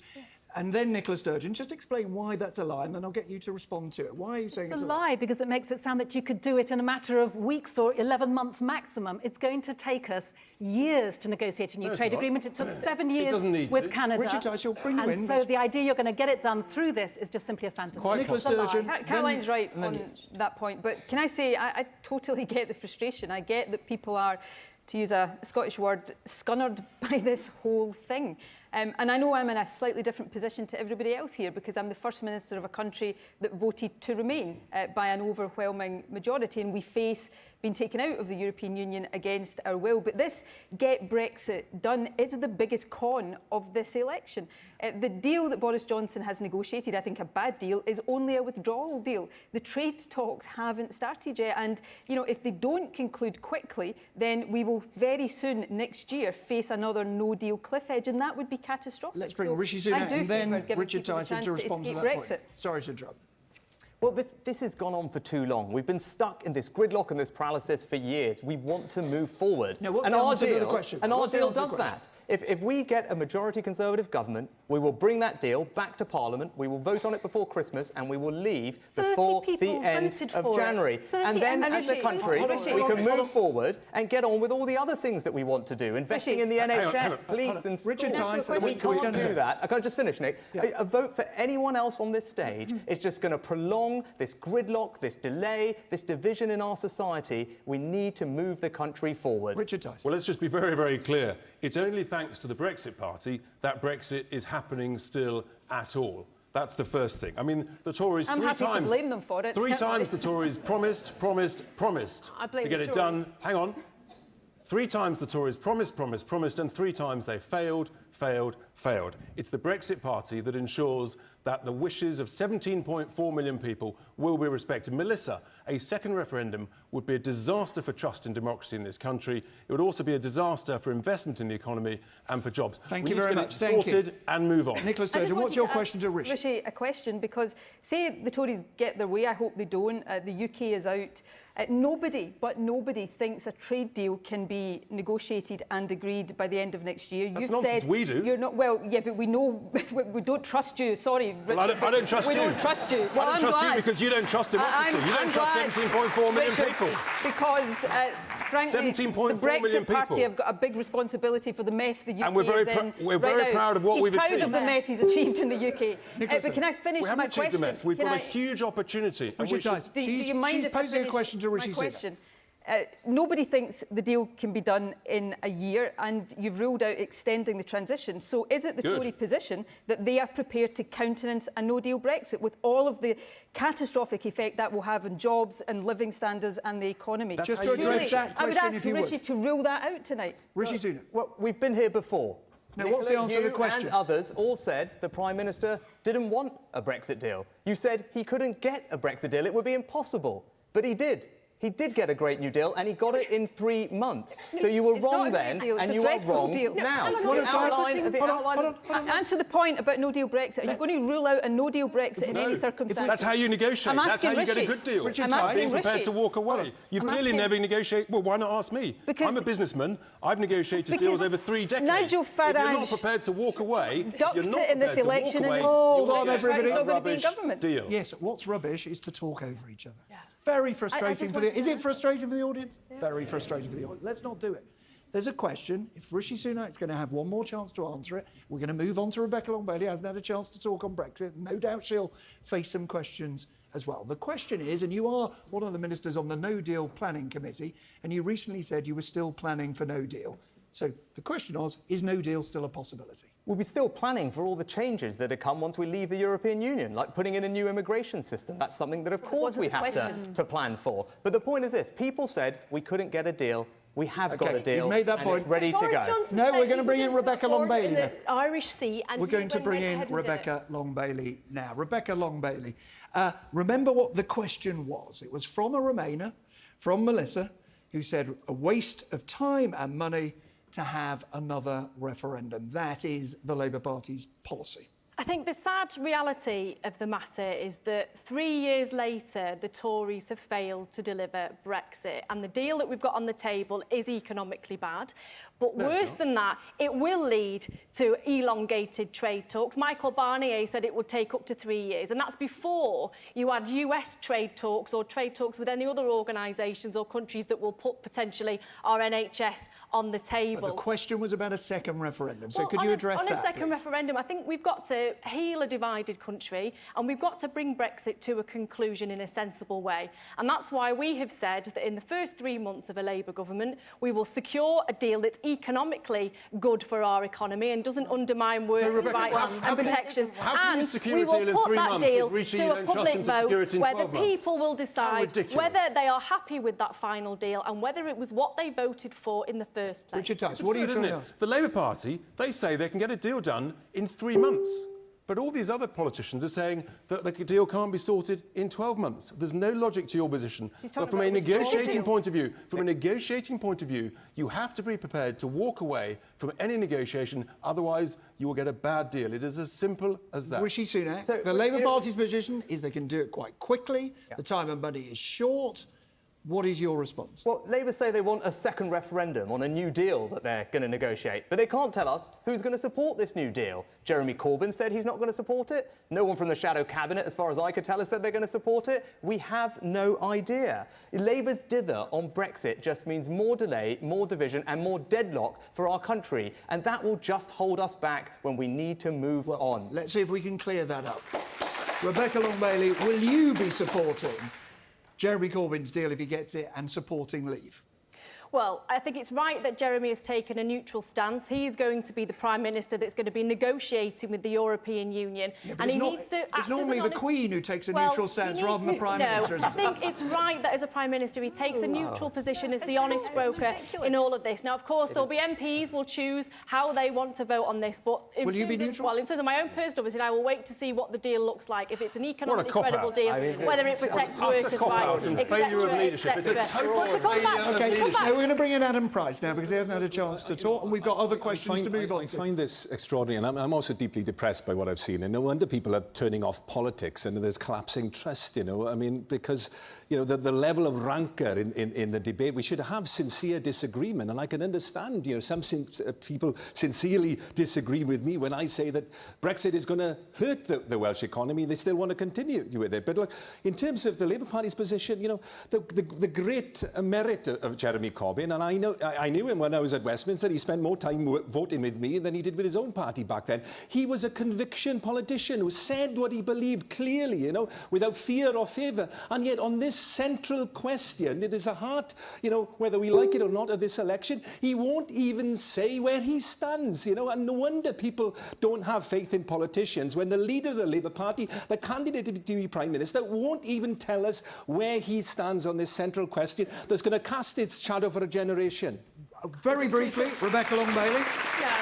Speaker 1: And then Nicola Sturgeon, just explain why that's a lie, and then I'll get you to respond to it. Why are you saying it's a lie?
Speaker 3: Because it makes it sound that you could do it in a matter of weeks or 11 months maximum. It's going to take us years to negotiate a new trade agreement. It took 7 years with Canada.
Speaker 1: Richard Tice, you'll bring you in.
Speaker 3: And so the idea you're going to get it done through this is just simply a fantasy.
Speaker 1: Nicola Sturgeon.
Speaker 7: Caroline's right on that point, but can I say I totally get the frustration. I get that people are, to use a Scottish word, scunnered by this whole thing. And I know I'm in a slightly different position to everybody else here because I'm the First Minister of a country that voted to remain by an overwhelming majority, and we face being taken out of the European Union against our will. But this Get Brexit Done is the biggest con of this election. The deal that Boris Johnson has negotiated, I think a bad deal, is only a withdrawal deal. The trade talks haven't started yet, and you know, if they don't conclude quickly, then we will very soon next year face another no-deal cliff edge, and that would be catastrophic.
Speaker 1: Let's bring Rishi Sunak and then Richard Tice to respond to that
Speaker 7: Brexit.
Speaker 1: point. Sorry to interrupt.
Speaker 5: Well, this has gone on for too long. We've been stuck in this gridlock and this paralysis for years. We want to move forward.
Speaker 1: Now, what's the answer to the question?
Speaker 5: And our deal does that. If we get a majority Conservative government, we will bring that deal back to Parliament, we will vote on it before Christmas, and we will leave before the end of January. And then, as a country, we can move forward and get on with all the other things that we want to do, investing in the NHS, police and
Speaker 1: Richard Tice,
Speaker 5: we can't do that. I can't just finish, Nick.
Speaker 1: Yeah.
Speaker 5: A vote for anyone else on this stage is just going to prolong this gridlock, this delay, this division in our society. We need to move the country forward.
Speaker 1: Richard Tice.
Speaker 8: Well, let's just be very, very clear. It's only thanks to the Brexit Party that Brexit is happening still at all. That's the first thing. I mean, the Tories
Speaker 7: I'm happy to blame them for it.
Speaker 8: 3 times the Tories promised
Speaker 2: I blame
Speaker 8: to get
Speaker 2: the
Speaker 8: it done.
Speaker 2: Tories.
Speaker 8: Hang on. 3 times the Tories promised, and 3 times they failed. It's the Brexit Party that ensures that the wishes of 17.4 million people will be respected. Melissa, a second referendum would be a disaster for trust in democracy in this country. It would also be a disaster for investment in the economy and for jobs.
Speaker 1: Thank you very much. Thank you.
Speaker 8: Sorted and move on.
Speaker 1: Nicola Sturgeon, what's your question to Rishi?
Speaker 7: Rishi, a question, because say the Tories get their way, I hope they don't, the UK is out. Nobody thinks a trade deal can be negotiated and agreed by the end of next year.
Speaker 8: That's nonsense. We do.
Speaker 7: You're not, well, yeah, but we know, we don't trust you. Sorry, Richard.
Speaker 8: Well, I don't trust you.
Speaker 7: We don't trust you. Well,
Speaker 8: I don't trust you because you don't trust democracy. You don't trust 17.4 million people.
Speaker 7: Because, frankly,
Speaker 8: 17.4
Speaker 7: the Brexit
Speaker 8: million people.
Speaker 7: Party have got a big responsibility for the mess the UK
Speaker 8: And we're very,
Speaker 7: is in.
Speaker 8: we're very proud of what we've achieved.
Speaker 7: He's proud of the mess he's achieved in the UK. But can I finish
Speaker 8: we
Speaker 7: my
Speaker 8: haven't achieved
Speaker 7: question?
Speaker 8: the mess. We've got a huge opportunity.
Speaker 1: Richard Tice,
Speaker 7: Do you mind if I
Speaker 1: posing a
Speaker 7: finish
Speaker 1: question to Rishi
Speaker 7: my
Speaker 1: Sunak.
Speaker 7: question? Nobody thinks the deal can be done in a year, and you've ruled out extending the transition. So is it the Tory position that they are prepared to countenance a no-deal Brexit with all of the catastrophic effect that will have on jobs and living standards and the economy?
Speaker 1: Just to address that
Speaker 7: I would
Speaker 1: question,
Speaker 7: ask
Speaker 1: if you
Speaker 7: Rishi
Speaker 1: would.
Speaker 7: to rule that out tonight.
Speaker 1: Rishi Sunak.
Speaker 5: Well, we've been here before.
Speaker 1: Now, what's the answer to the question?
Speaker 5: And others all said the Prime Minister didn't want a Brexit deal. You said he couldn't get a Brexit deal. It would be impossible. But he did. He did get a great new deal, and he got it in 3 months. So you were wrong then, and you are wrong now.
Speaker 7: Answer the point about no-deal Brexit. Are you going to rule out a no-deal Brexit in any circumstance?
Speaker 8: That's how you negotiate. That's how you get a good deal. Being prepared to walk away. You've clearly never negotiated. Well, why not ask me? I'm a businessman. I've negotiated deals over 3 decades.
Speaker 7: Nigel Farage,
Speaker 8: if you're not prepared to walk away,
Speaker 7: you're not
Speaker 8: in this
Speaker 7: election, and
Speaker 1: hold on, everybody.
Speaker 7: Not going to be in government.
Speaker 8: Deal.
Speaker 1: Yes, what's rubbish is to talk over each other. Yeah. Very frustrating for the... Is it frustrating for the audience? Yeah. Very frustrating for the audience. Let's not do it. There's a question. If Rishi Sunak's going to have one more chance to answer it, we're going to move on to Rebecca Long-Bailey, hasn't had a chance to talk on Brexit. No doubt she'll face some questions as well. The question is, and you are one of the ministers on the No Deal Planning Committee, and you recently said you were still planning for no deal. So the question was, is no deal still a possibility?
Speaker 5: We'll be still planning for all the changes that come once we leave the European Union, like putting in a new immigration system. That's something that, of course, we have to plan for. But the point is this. People said we couldn't get a deal. We have got a deal,
Speaker 1: made that
Speaker 5: and
Speaker 1: point.
Speaker 5: it's ready to go.
Speaker 1: No, we're going to bring in Rebecca Long-Bailey now.
Speaker 2: Irish Sea, and
Speaker 1: we're going to bring in Rebecca Long-Bailey now. Rebecca Long-Bailey, remember what the question was. It was from a Remainer, from Melissa, who said a waste of time and money to have another referendum. That is the Labour Party's policy.
Speaker 4: I think the sad reality of the matter is that 3 years later, the Tories have failed to deliver Brexit, and the deal that we've got on the table is economically bad. But worse than that, it will lead to elongated trade talks. Michael Barnier said it would take up to 3 years, and that's before you add US trade talks or trade talks with any other organisations or countries that will put potentially our NHS on the table.
Speaker 1: But the question was about a second referendum, so could you address that,
Speaker 4: On a second
Speaker 1: please?
Speaker 4: referendum, I think we've got to heal a divided country, and we've got to bring Brexit to a conclusion in a sensible way. And that's why we have said that in the first 3 months of a Labour government, we will secure a deal that's economically good for our economy and doesn't undermine workers' rights and protections.
Speaker 8: And
Speaker 4: we will put that deal to a public vote where the people will decide whether they are happy with that final deal and whether it was what they voted for in the first place.
Speaker 1: Richard Tice, what are you trying to ask?
Speaker 8: The Labour Party, they say they can get a deal done in 3 months. But all these other politicians are saying that the deal can't be sorted in 12 months. There's no logic to your position. But from a negotiating point of view, you have to be prepared to walk away from any negotiation. Otherwise, you will get a bad deal. It is as simple as that.
Speaker 1: Rishi Sunak, the Labour Party's position is they can do it quite quickly. Yeah. The time and money is short. What is your response?
Speaker 5: Well, Labour say they want a second referendum on a new deal that they're going to negotiate, but they can't tell us who's going to support this new deal. Jeremy Corbyn said he's not going to support it. No one from the shadow cabinet, as far as I could tell, has said they're going to support it. We have no idea. Labour's dither on Brexit just means more delay, more division and more deadlock for our country, and that will just hold us back when we need to move on.
Speaker 1: Let's see if we can clear that up. Rebecca Long-Bailey, will you be supporting Jeremy Corbyn's deal if he gets it and supporting leave?
Speaker 4: Well, I think it's right that Jeremy has taken a neutral stance. He is going to be the Prime Minister that's going to be negotiating with the European Union.
Speaker 1: Yeah,
Speaker 4: and he
Speaker 1: not,
Speaker 4: needs to act
Speaker 1: it's normally
Speaker 4: as
Speaker 1: the
Speaker 4: an
Speaker 1: Queen who takes a neutral stance rather than the Prime Minister, isn't
Speaker 4: I think it's right that as a Prime Minister he takes a neutral position as the honest broker in all of this. Now, of course, there'll be MPs will choose how they want to vote on this, but
Speaker 1: will you be neutral?
Speaker 4: Well, in terms of my own personal position, I will wait to see what the deal looks like. If it's an economically credible deal, whether it protects workers' rights, etc.
Speaker 8: Failure of leadership. It's a total failure of leadership.
Speaker 1: Now, we're going to bring in Adam Price now because he hasn't had a chance to talk, and we've got other questions to move on
Speaker 10: I
Speaker 1: to.
Speaker 10: find this extraordinary, and I'm also deeply depressed by what I've seen. And no wonder people are turning off politics and there's collapsing trust, you know. I mean, because, you know, the level of rancour in the debate, we should have sincere disagreement. And I can understand, you know, some people sincerely disagree with me when I say that Brexit is going to hurt the Welsh economy. They still want to continue with it. But look, in terms of the Labour Party's position, you know, the great merit of Jeremy Corbyn, and I knew him when I was at Westminster. He spent more time voting with me than he did with his own party back then. He was a conviction politician who said what he believed clearly, you know, without fear or favour. And yet on this central question, it is the heart, you know, whether we like it or not, of this election, he won't even say where he stands, you know. And no wonder people don't have faith in politicians when the leader of the Labour Party, the candidate to be Prime Minister, won't even tell us where he stands on this central question that's going to cast its shadow for a generation.
Speaker 1: Very briefly, Rebecca Long-Bailey.
Speaker 4: No,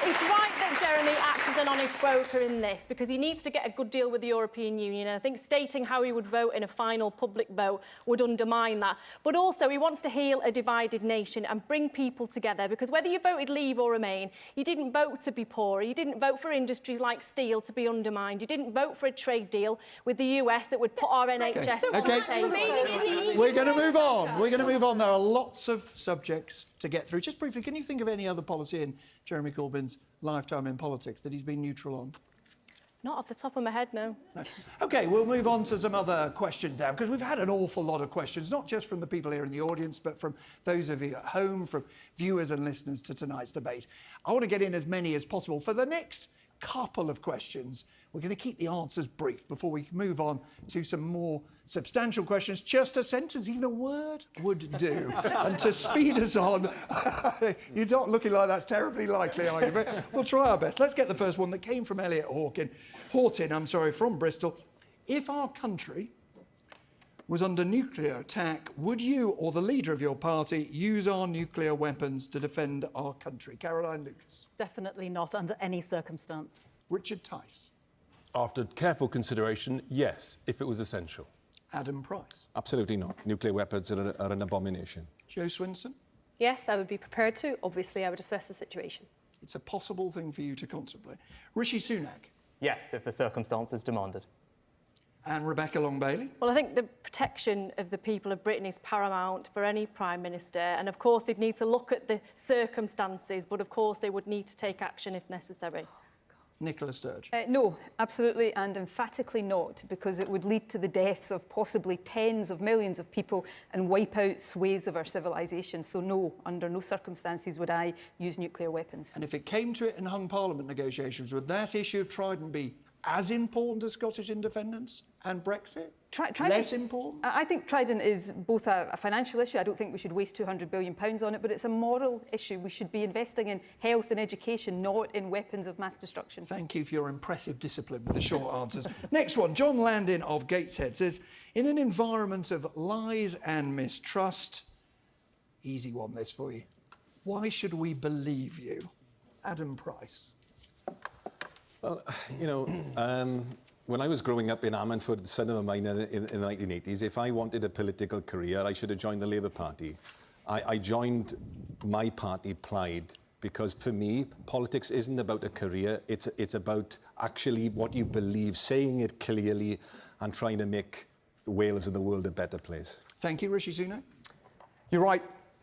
Speaker 4: it's right that Jeremy acts as an honest broker in this because he needs to get a good deal with the European Union. And I think stating how he would vote in a final public vote would undermine that. But also, he wants to heal a divided nation and bring people together because whether you voted Leave or Remain, you didn't vote to be poor. You didn't vote for industries like steel to be undermined. You didn't vote for a trade deal with the US that would put our NHS on the table.
Speaker 1: We're going to move on. We're going to move on. There are lots of subjects to get through. Just briefly, can you think of any other policy in Jeremy Corbyn's lifetime in politics that he's been neutral on?
Speaker 4: Not off the top of my head, no.
Speaker 1: OK, we'll move on to some other questions now, because we've had an awful lot of questions, not just from the people here in the audience, but from those of you at home, from viewers and listeners to tonight's debate. I want to get in as many as possible. For the next couple of questions, we're going to keep the answers brief before we move on to some more substantial questions. Just a sentence, even a word would do. And to speed us on, you're not looking like that's terribly likely, are you? But we'll try our best. Let's get the first one that came from Elliot Horton, from Bristol. If our country was under nuclear attack, would you or the leader of your party use our nuclear weapons to defend our country? Caroline Lucas.
Speaker 3: Definitely not under any circumstance.
Speaker 1: Richard Tice.
Speaker 8: After careful consideration, yes, if it was essential.
Speaker 1: Adam Price.
Speaker 10: Absolutely not. Nuclear weapons are an abomination.
Speaker 1: Jo Swinson.
Speaker 2: Yes, I would be prepared to. Obviously, I would assess the situation.
Speaker 1: It's a possible thing for you to contemplate. Rishi Sunak.
Speaker 5: Yes, if the circumstances demanded.
Speaker 1: And Rebecca Long-Bailey.
Speaker 4: Well, I think the protection of the people of Britain is paramount for any Prime Minister. And of course, they'd need to look at the circumstances, but of course, they would need to take action if necessary.
Speaker 1: Nicola Sturgeon.
Speaker 7: No, absolutely and emphatically not, because it would lead to the deaths of possibly tens of millions of people and wipe out swathes of our civilization. So no, under no circumstances would I use nuclear weapons.
Speaker 1: And if it came to it in hung parliament negotiations, would that issue of Trident be as important as Scottish independence and Brexit? Less important?
Speaker 7: I think Trident is both a financial issue. I don't think we should waste £200 billion on it, but it's a moral issue. We should be investing in health and education, not in weapons of mass destruction.
Speaker 1: Thank you for your impressive discipline with the short answers. Next one, John Landin of Gateshead says, in an environment of lies and mistrust, easy one this for you, why should we believe you? Adam Price.
Speaker 10: Well, you know, when I was growing up in Ammanford, the son of a miner in the 1980s, if I wanted a political career, I should have joined the Labour Party. I joined my party, Plaid, because for me, politics isn't about a career. It's about actually what you believe, saying it clearly and trying to make Wales and the world a better place.
Speaker 1: Thank you, Rishi Sunak.
Speaker 5: You're right,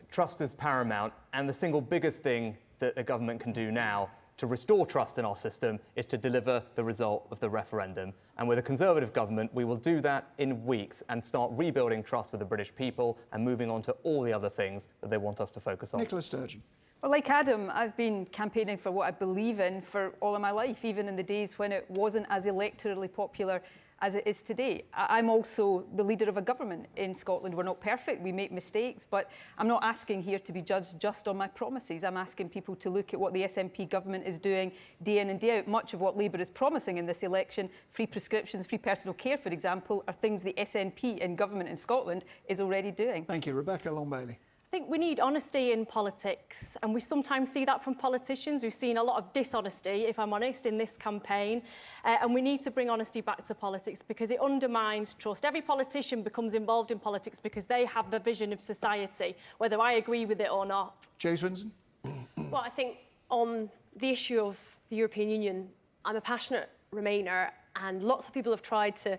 Speaker 5: trust is paramount, and the single biggest thing that the government can do now to restore trust in our system is to deliver the result of the referendum. And with a Conservative government, we will do that in weeks and start rebuilding trust with the British people and moving on to all the other things that they want us to focus on.
Speaker 1: Nicola Sturgeon.
Speaker 7: Well, like Adam, I've been campaigning for what I believe in for all of my life, even in the days when it wasn't as electorally popular as it is today. I'm also the leader of a government in Scotland. We're not perfect, we make mistakes, but I'm not asking here to be judged just on my promises. I'm asking people to look at what the SNP government is doing day in and day out. Much of what Labour is promising in this election, free prescriptions, free personal care, for example, are things the SNP in government in Scotland is already doing.
Speaker 1: Thank you. Rebecca Long-Bailey.
Speaker 4: I think we need honesty in politics, and we sometimes see that from politicians. We've seen a lot of dishonesty, if I'm honest, in this campaign, and we need to bring honesty back to politics because it undermines trust. Every politician becomes involved in politics because they have the vision of society, whether I agree with it or not.
Speaker 1: Jo Swinson?
Speaker 2: Well, I think on the issue of the European Union, I'm a passionate Remainer, and lots of people have tried to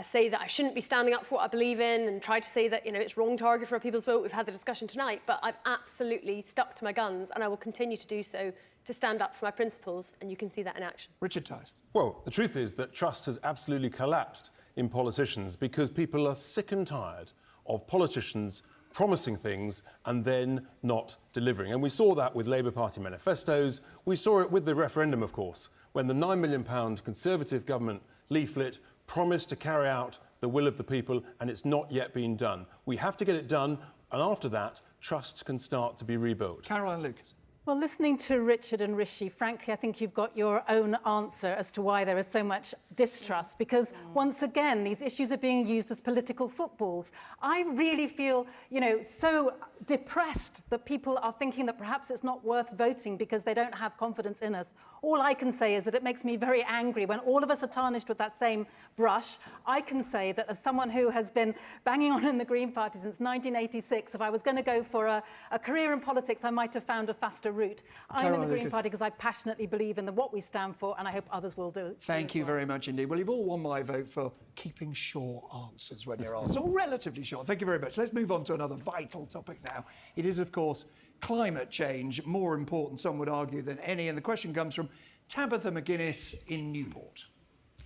Speaker 2: say that I shouldn't be standing up for what I believe in and tried to say that, you know, it's wrong to argue for a people's vote. We've had the discussion tonight, but I've absolutely stuck to my guns and I will continue to do so to stand up for my principles, and you can see that in action.
Speaker 1: Richard Tice.
Speaker 8: Well, the truth is that trust has absolutely collapsed in politicians because people are sick and tired of politicians promising things and then not delivering. And we saw that with Labour Party manifestos. We saw it with the referendum, of course, when the £9 million Conservative government leaflet promised to carry out the will of the people, and it's not yet been done. We have to get it done, and after that, trust can start to be rebuilt.
Speaker 1: Caroline Lucas.
Speaker 3: Well, listening to Richard and Rishi, frankly, I think you've got your own answer as to why there is so much distrust, because once again, these issues are being used as political footballs. I really feel, you know, so depressed that people are thinking that perhaps it's not worth voting because they don't have confidence in us. All I can say is that it makes me very angry when all of us are tarnished with that same brush. I can say that as someone who has been banging on in the Green Party since 1986, if I was going to go for a career in politics, I might have found a faster route. I'm in the Green Party because I passionately believe in what we stand for, and I hope others will do.
Speaker 1: Thank you very much indeed. Well, you've all won my vote for keeping short answers when you're asked, or relatively short. Thank you very much. Let's move on to another vital topic now. It is, of course, climate change, more important, some would argue, than any. And the question comes from Tabitha McGuinness in Newport.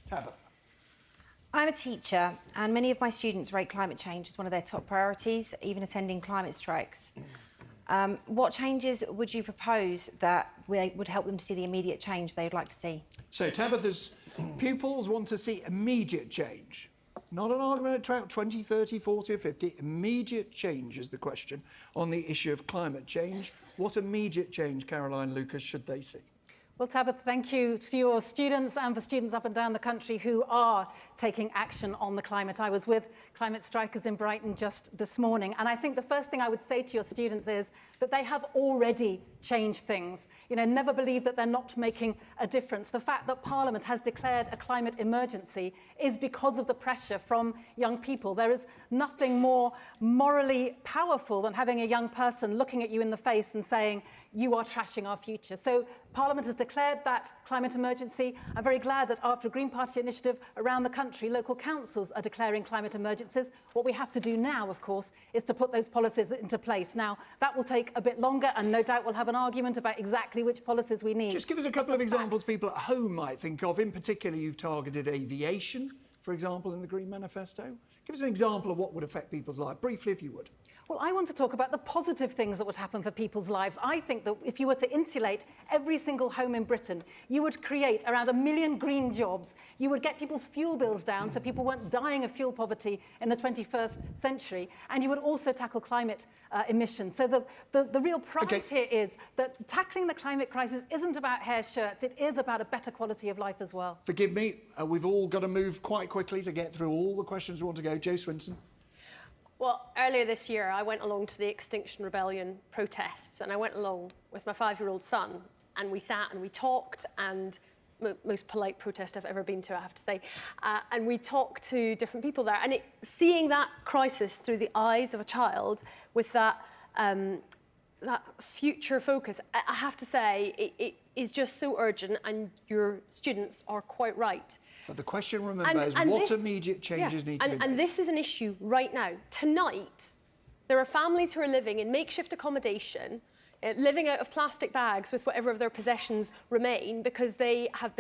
Speaker 1: Tabitha.
Speaker 13: I'm a teacher, and many of my students rate climate change as one of their top priorities, even attending climate strikes. What changes would you propose that would help them to see the immediate change they would like to see?
Speaker 1: So Tabitha's pupils want to see immediate change. Not an argument about 20, 30, 40 or 50. Immediate change is the question on the issue of climate change. What immediate change, Caroline Lucas, should they see?
Speaker 3: Well, Tabitha, thank you to your students and for students up and down the country who are taking action on the climate. I was with climate strikers in Brighton just this morning, and I think the first thing I would say to your students is that they have already changed things. You know, never believe that they're not making a difference. The fact that Parliament has declared a climate emergency is because of the pressure from young people. There is nothing more morally powerful than having a young person looking at you in the face and saying, you are trashing our future. So Parliament has declared that climate emergency. I'm very glad that after a Green Party initiative around the country, local councils are declaring climate emergencies. What we have to do now, of course, is to put those policies into place. Now, that will take a bit longer, and no doubt we'll have an argument about exactly which policies we need.
Speaker 1: Just give us a couple of examples people at home might think of. In particular, you've targeted aviation, for example, in the Green Manifesto. Give us an example of what would affect people's life, briefly, if you would.
Speaker 3: Well, I want to talk about the positive things that would happen for people's lives. I think that if you were to insulate every single home in Britain, you would create around 1 million green jobs. You would get people's fuel bills down so people weren't dying of fuel poverty in the 21st century. And you would also tackle climate emissions. So the real prize here is that tackling the climate crisis isn't about hair shirts. It is about a better quality of life as well.
Speaker 1: Forgive me, we've all got to move quite quickly to get through all the questions we want to go. Jo Swinson.
Speaker 2: Well, earlier this year, I went along to the Extinction Rebellion protests, and I went along with my 5-year-old son, and we sat and we talked, and most polite protest I've ever been to, I have to say, and we talked to different people there, and seeing that crisis through the eyes of a child with that future focus, I have to say, it is just so urgent, and your students are quite right.
Speaker 1: But the question, remember, is what immediate changes need to be made?
Speaker 2: And this is an issue right now. Tonight, there are families who are living in makeshift accommodation, living out of plastic bags with whatever of their possessions remain because they have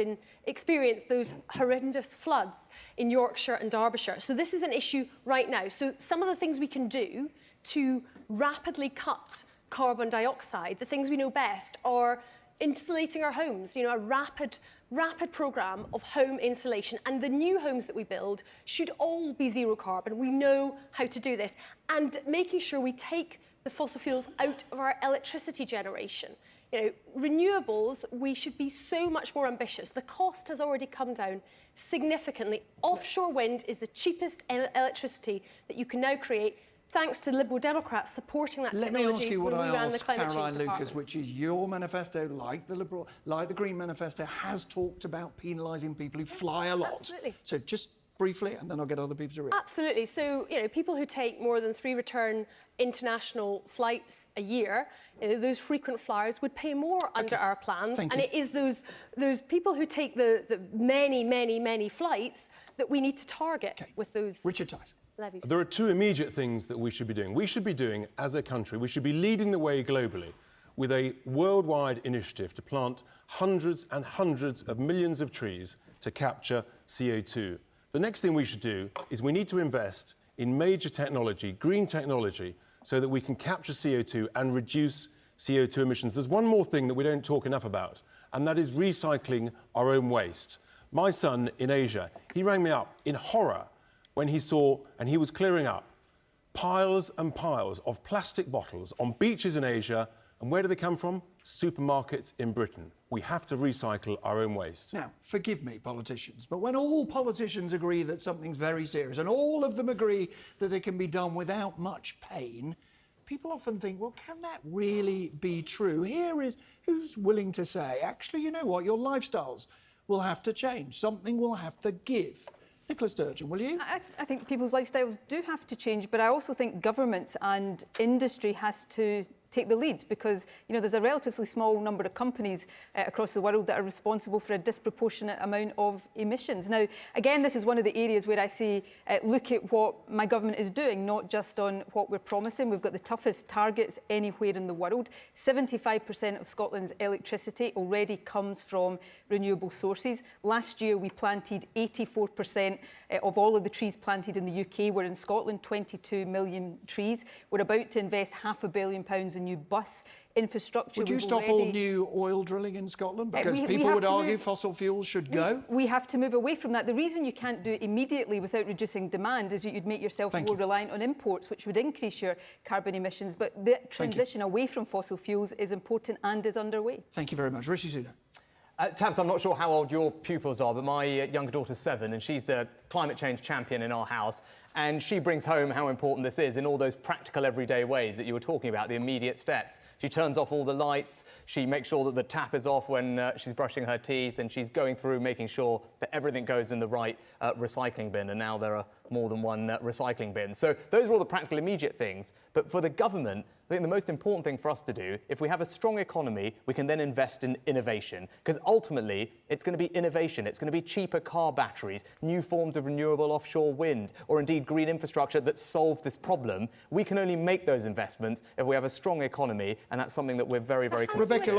Speaker 2: experienced those horrendous floods in Yorkshire and Derbyshire. So this is an issue right now. So some of the things we can do to rapidly cut carbon dioxide, the things we know best, are insulating our homes, you know, a rapid rapid programme of home installation, and the new homes that we build should all be zero carbon. We know how to do this. And making sure we take the fossil fuels out of our electricity generation. You know, renewables, we should be so much more ambitious. The cost has already come down significantly. Offshore wind is the cheapest electricity that you can now create, thanks to Liberal Democrats supporting that technology.
Speaker 1: Let me ask you what I asked
Speaker 2: Climate
Speaker 1: Caroline
Speaker 2: Change
Speaker 1: Lucas, which is your manifesto, like the Green manifesto, has talked about penalising people who fly a lot.
Speaker 2: Absolutely.
Speaker 1: So just briefly, and then I'll get other people to read.
Speaker 2: Absolutely. So, you know, people who take more than 3 return international flights a year, you know, those frequent flyers would pay more under our plans.
Speaker 1: Thank
Speaker 2: and
Speaker 1: you.
Speaker 2: it is those people who take the many flights that we need to target with those
Speaker 1: Richard Tice.
Speaker 2: levies.
Speaker 8: There are 2 immediate things that we should be doing. We should be doing, as a country, we should be leading the way globally with a worldwide initiative to plant hundreds and hundreds of millions of trees to capture CO2. The next thing we should do is we need to invest in major technology, green technology, so that we can capture CO2 and reduce CO2 emissions. There's one more thing that we don't talk enough about, and that is recycling our own waste. My son in Asia, he rang me up in horror when he saw, and he was clearing up, piles and piles of plastic bottles on beaches in Asia. And where do they come from? Supermarkets in Britain. We have to recycle our own waste.
Speaker 1: Now, forgive me, politicians, but when all politicians agree that something's very serious and all of them agree that it can be done without much pain, people often think, well, can that really be true? Here is who's willing to say, actually, you know what, your lifestyles will have to change. Something will have to give. Nicola Sturgeon, will you?
Speaker 7: I think people's lifestyles do have to change, but I also think governments and industry has to take the lead, because there's a relatively small number of companies across the world that are responsible for a disproportionate amount of emissions. Now, again, this is one of the areas where I say look at what my government is doing, not just on what we're promising. We've got the toughest targets anywhere in the world. 75% of Scotland's electricity already comes from renewable sources. Last year, we planted 84% of all of the trees planted in the UK were in Scotland, 22 million trees. We're about to invest £500 million in new bus infrastructure.
Speaker 1: Would you stop all new oil drilling in Scotland? Because people would argue fossil fuels should go.
Speaker 7: We have to move away from that. The reason you can't do it immediately without reducing demand is that you'd make yourself more reliant on imports, which would increase your carbon emissions. But the transition away from fossil fuels is important and is underway.
Speaker 1: Thank you very much. Rishi Sunak.
Speaker 5: Tabitha, I'm not sure how old your pupils are, but my younger daughter's 7, and she's the climate change champion in our house. And she brings home how important this is in all those practical everyday ways that you were talking about, the immediate steps. She turns off all the lights, she makes sure that the tap is off when she's brushing her teeth, and she's going through making sure that everything goes in the right recycling bin. And now there are more than one recycling bin. So those are all the practical immediate things. But for the government, I think the most important thing for us to do, if we have a strong economy, we can then invest in innovation. Because ultimately, it's going to be innovation. It's going to be cheaper car batteries, new forms of renewable offshore wind, or indeed green infrastructure that solve this problem. We can only make those investments if we have a strong economy, and that's something that we're very, very confident in.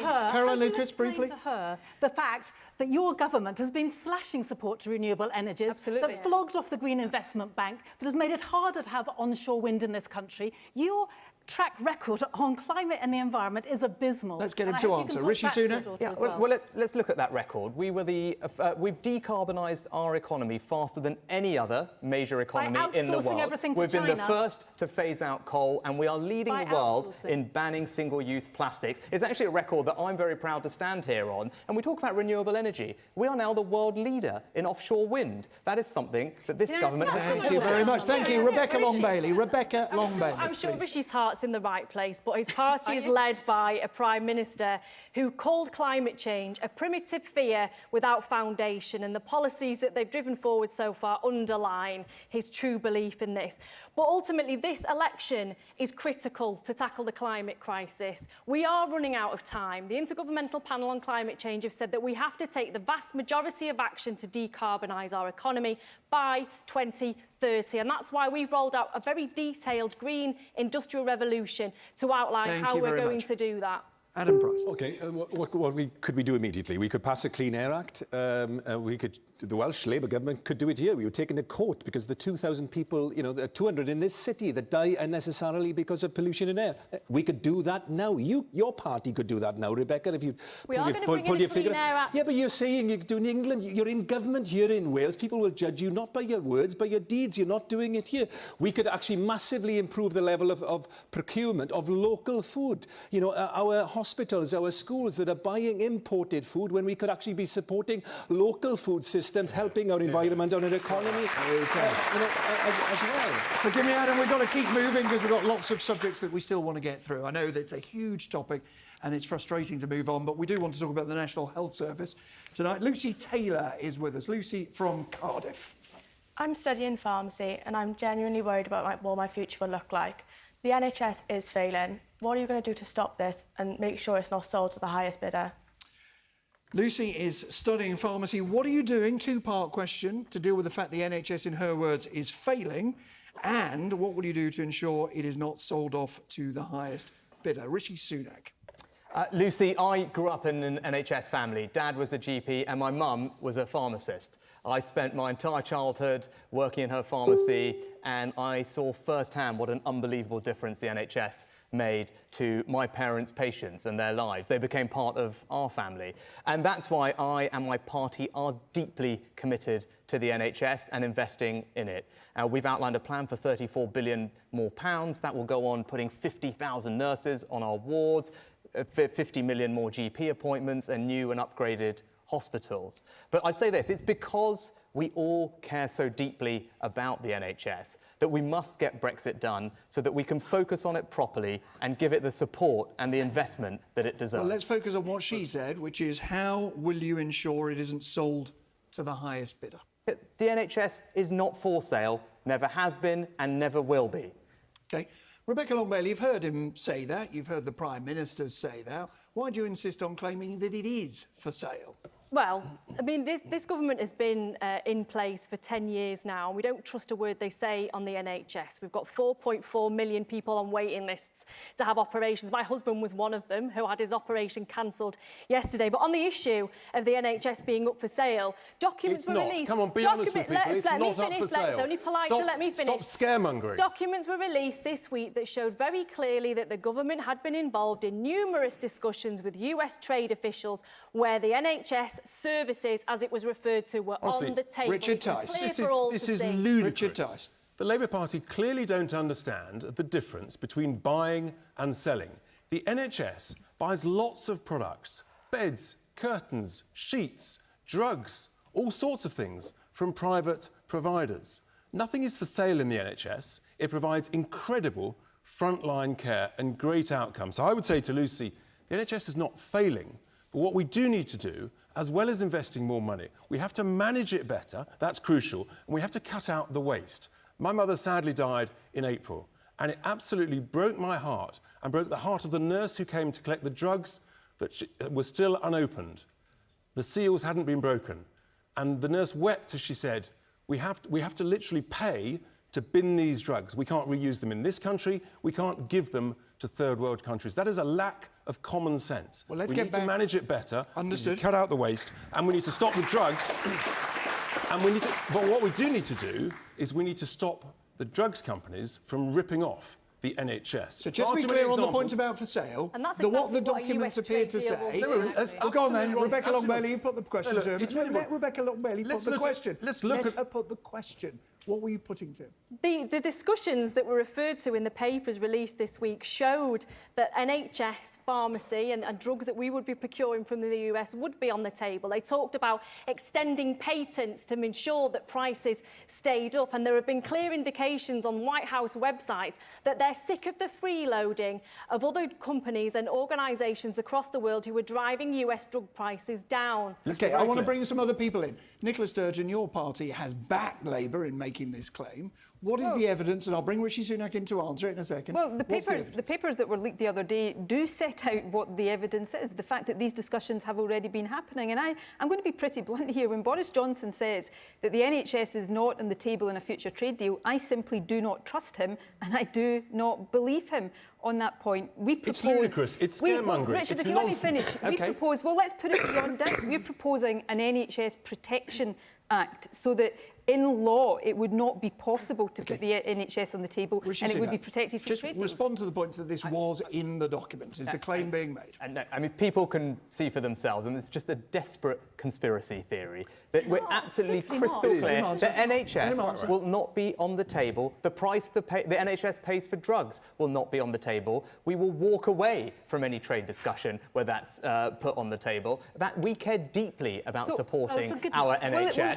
Speaker 1: Caroline Lucas, briefly.
Speaker 3: To her the fact that your government has been slashing support to renewable energies, that flogged off the Green Investment Bank, that has made it harder to have onshore wind in this country. Your track record on climate and the environment is abysmal.
Speaker 1: Let's get him to answer. Rishi Sunak?
Speaker 5: Yeah, well, let's look at that record. We've decarbonised our economy faster than any other major economy in the world. We've been the first to phase out coal, and we are leading the world in banning single-use plastics. It's actually a record that I'm very proud to stand here on. And we talk about renewable energy. We are now the world leader in offshore wind. That is something that this government has done.
Speaker 1: Thank you very much. Thank you, Rebecca Long-Bailey.
Speaker 4: I'm sure Rishi's heart's in the right place, but his party is led by a Prime Minister who called climate change a primitive fear without foundation, and the policies that they've driven forward so far underline his true belief in this. But ultimately, this election is critical to tackle the climate crisis. We are running out of time. The Intergovernmental Panel on Climate Change have said that we have to take the vast majority of action to decarbonise our economy by 2030. And that's why we've rolled out a very detailed green industrial revolution to outline how we're going to do that.
Speaker 1: Adam Price.
Speaker 10: OK, what could we do immediately? We could pass a Clean Air Act. The Welsh Labour government could do it here. We would take it to court because the 2,000 people, there are 200 in this city that die unnecessarily because of pollution in air. We could do that now. Your party could do that now, Rebecca, if you pull your finger out. Yeah, but you're saying you do in England. You're in government here in Wales. People will judge you not by your words, by your deeds. You're not doing it here. We could actually massively improve the level of procurement of local food. Our hospitals, our schools that are buying imported food when we could actually be supporting local food systems, helping our environment and our economy as well.
Speaker 1: Forgive me, Adam, we've got to keep moving because we've got lots of subjects that we still want to get through. I know that it's a huge topic and it's frustrating to move on, but we do want to talk about the National Health Service tonight. Lucy Taylor is with us. Lucy from Cardiff.
Speaker 14: I'm studying pharmacy and I'm genuinely worried about what my future will look like. The NHS is failing. What are you going to do to stop this and make sure it's not sold to the highest bidder?
Speaker 1: Lucy is studying pharmacy. What are you doing? Two-part question to deal with the fact the NHS, in her words, is failing. And what will you do to ensure it is not sold off to the highest bidder? Rishi Sunak.
Speaker 5: Lucy, I grew up in an NHS family. Dad was a GP and my mum was a pharmacist. I spent my entire childhood working in her pharmacy and I saw firsthand what an unbelievable difference the NHS made to my parents' patients and their lives. They became part of our family. And that's why I and my party are deeply committed to the NHS and investing in it. We've outlined a plan for £34 billion more. That will go on putting 50,000 nurses on our wards, 50 million more GP appointments and new and upgraded hospitals. But I'd say this, it's because we all care so deeply about the NHS that we must get Brexit done so that we can focus on it properly and give it the support and the investment that it deserves.
Speaker 1: Well, let's focus on what she said, which is how will you ensure it isn't sold to the highest bidder?
Speaker 5: The NHS is not for sale, never has been and never will be.
Speaker 1: OK. Rebecca Long-Bailey, you've heard him say that, you've heard the Prime Minister say that. Why do you insist on claiming that it is for sale?
Speaker 4: Well, I mean, this government has been in place for 10 years now. We don't trust a word they say on the NHS. We've got 4.4 million people on waiting lists to have operations. My husband was one of them who had his operation cancelled yesterday. But on the issue of the NHS being up for sale, documents were released.
Speaker 8: Come on, be honest with people. It's not up for sale.
Speaker 4: It's only polite to let me finish.
Speaker 8: Stop scaremongering.
Speaker 4: Documents were released this week that showed very clearly that the government had been involved in numerous discussions with US trade officials where the NHS services, as it was referred to, were on the table.
Speaker 1: Richard Tice.
Speaker 8: This is ludicrous. Richard Tice. The Labour Party clearly don't understand the difference between buying and selling. The NHS buys lots of products, beds, curtains, sheets, drugs, all sorts of things from private providers. Nothing is for sale in the NHS. It provides incredible frontline care and great outcomes. So I would say to Lucy, the NHS is not failing, but what we do need to do, as well as investing more money, we have to manage it better, that's crucial, and we have to cut out the waste. My mother sadly died in April, and it absolutely broke my heart and broke the heart of the nurse who came to collect the drugs that were still unopened. The seals hadn't been broken, and the nurse wept as she said, we have to literally pay to bin these drugs. We can't reuse them in this country, we can't give them to third world countries. That is a lack of common sense.
Speaker 1: Well,
Speaker 8: we need to manage it better.
Speaker 1: Understood.
Speaker 8: We need to cut out the waste, and we need to stop the drugs. But what we do need to do is we need to stop the drugs companies from ripping off the NHS.
Speaker 1: So just to be clear on the point about for sale, what the documents appear to say... Go on then, Rebecca Long-Bailey, you put the question to him. Let Rebecca Long-Bailey put the question. Let her put the question. What were you putting to?
Speaker 4: The discussions that were referred to in the papers released this week showed that NHS pharmacy and drugs that we would be procuring from the US would be on the table. They talked about extending patents to ensure that prices stayed up, and there have been clear indications on White House websites that they're sick of the freeloading of other companies and organisations across the world who are driving US drug prices down.
Speaker 1: OK, I want to bring some other people in. Nicola Sturgeon, your party has backed Labour in making this claim. What is the evidence? And I'll bring Rishi Sunak in to answer it in a second.
Speaker 7: Well, the papers that were leaked the other day do set out what the evidence is, the fact that these discussions have already been happening. And I'm going to be pretty blunt here. When Boris Johnson says that the NHS is not on the table in a future trade deal, I simply do not trust him, and I do not believe him on that point. We propose...
Speaker 8: It's ludicrous. It's scaremongering.
Speaker 7: Richard,
Speaker 8: it's
Speaker 7: if you
Speaker 8: nonsense.
Speaker 7: let me finish. We propose... Well, let's put it beyond doubt. We're proposing an NHS Protection Act so that in law it would not be possible to put the NHS on the table and it would be protected from trade deals.
Speaker 1: Respond to the point that this was in the documents. Is the claim being made?
Speaker 5: And I mean, people can see for themselves, and it's just a desperate conspiracy theory that we're absolutely crystal clear that NHS will not be on the table. The price the NHS pays for drugs will not be on the table. We will walk away from any trade discussion where that's put on the table. That we care deeply about supporting our NHS.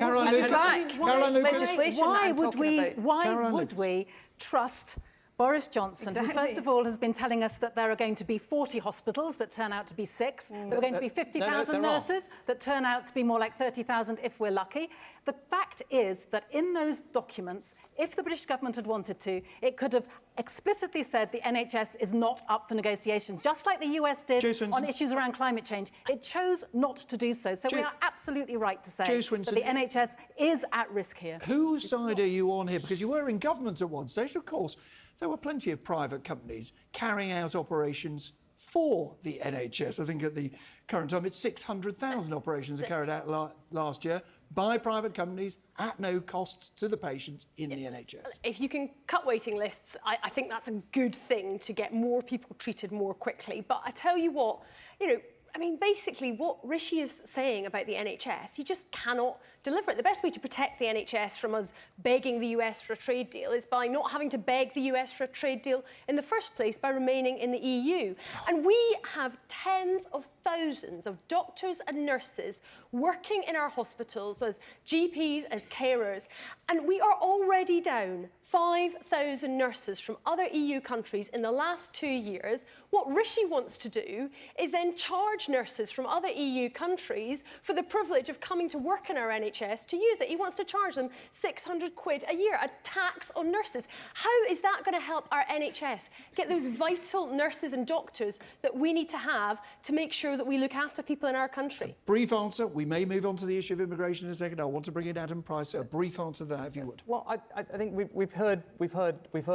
Speaker 3: Why would we trust Boris Johnson, who first of all has been telling us that there are going to be 40 hospitals that turn out to be 6, there are going to be 50,000 nurses that turn out to be more like 30,000 if we're lucky. The fact is that in those documents, if the British government had wanted to, it could have explicitly said the NHS is not up for negotiations, just like the US did on issues around climate change. It chose not to do so. So we are absolutely right to say that the NHS is at risk here.
Speaker 1: Whose side are you on here? Because you were in government at one stage, of course. There were plenty of private companies carrying out operations for the NHS. I think at the current time, it's 600,000 operations are carried out last year by private companies at no cost to the patients in the NHS.
Speaker 2: If you can cut waiting lists, I think that's a good thing to get more people treated more quickly. But I tell you what, you know, I mean, basically what Rishi is saying about the NHS, he just cannot deliver it. The best way to protect the NHS from us begging the US for a trade deal is by not having to beg the US for a trade deal in the first place, by remaining in the EU. And we have tens of thousands of doctors and nurses working in our hospitals as GPs, as carers, and we are already down 5,000 nurses from other EU countries in the last 2 years. What Rishi wants to do is then charge nurses from other EU countries for the privilege of coming to work in our NHS to use it. He wants to charge them 600 quid a year, a tax on nurses. How is that going to help our NHS get those vital nurses and doctors that we need to have to make sure that we look after people in our country?
Speaker 1: Brief answer. We may move on to the issue of immigration in a second. I want to bring in Adam Price. A brief answer to that, if you would.
Speaker 5: Well, I think we've heard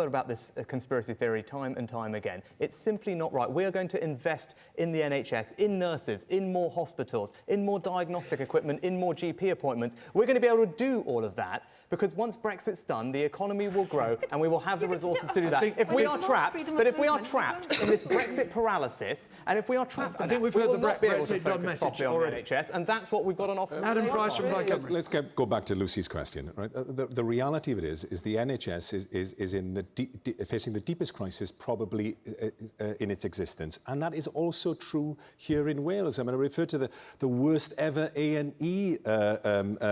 Speaker 5: about this conspiracy theory time and time again. It's simply not right. We are going to invest in the NHS, in nurses, in more hospitals, in more diagnostic equipment, in more GP appointments. We're going to be able to do all of that because once Brexit's done, the economy will grow and we will have the resources to do that. If we are trapped in this Brexit paralysis, and if we are trapped in that, we will not be able to focus properly on the NHS, and that's what we've got on offer.
Speaker 1: Adam Price from Plaid.
Speaker 10: Let's go back to Lucy's question. Right? The reality of it is the NHS is in facing the deepest crisis probably in its existence, and that is also true here in Wales. I mean, I refer to the worst ever A&E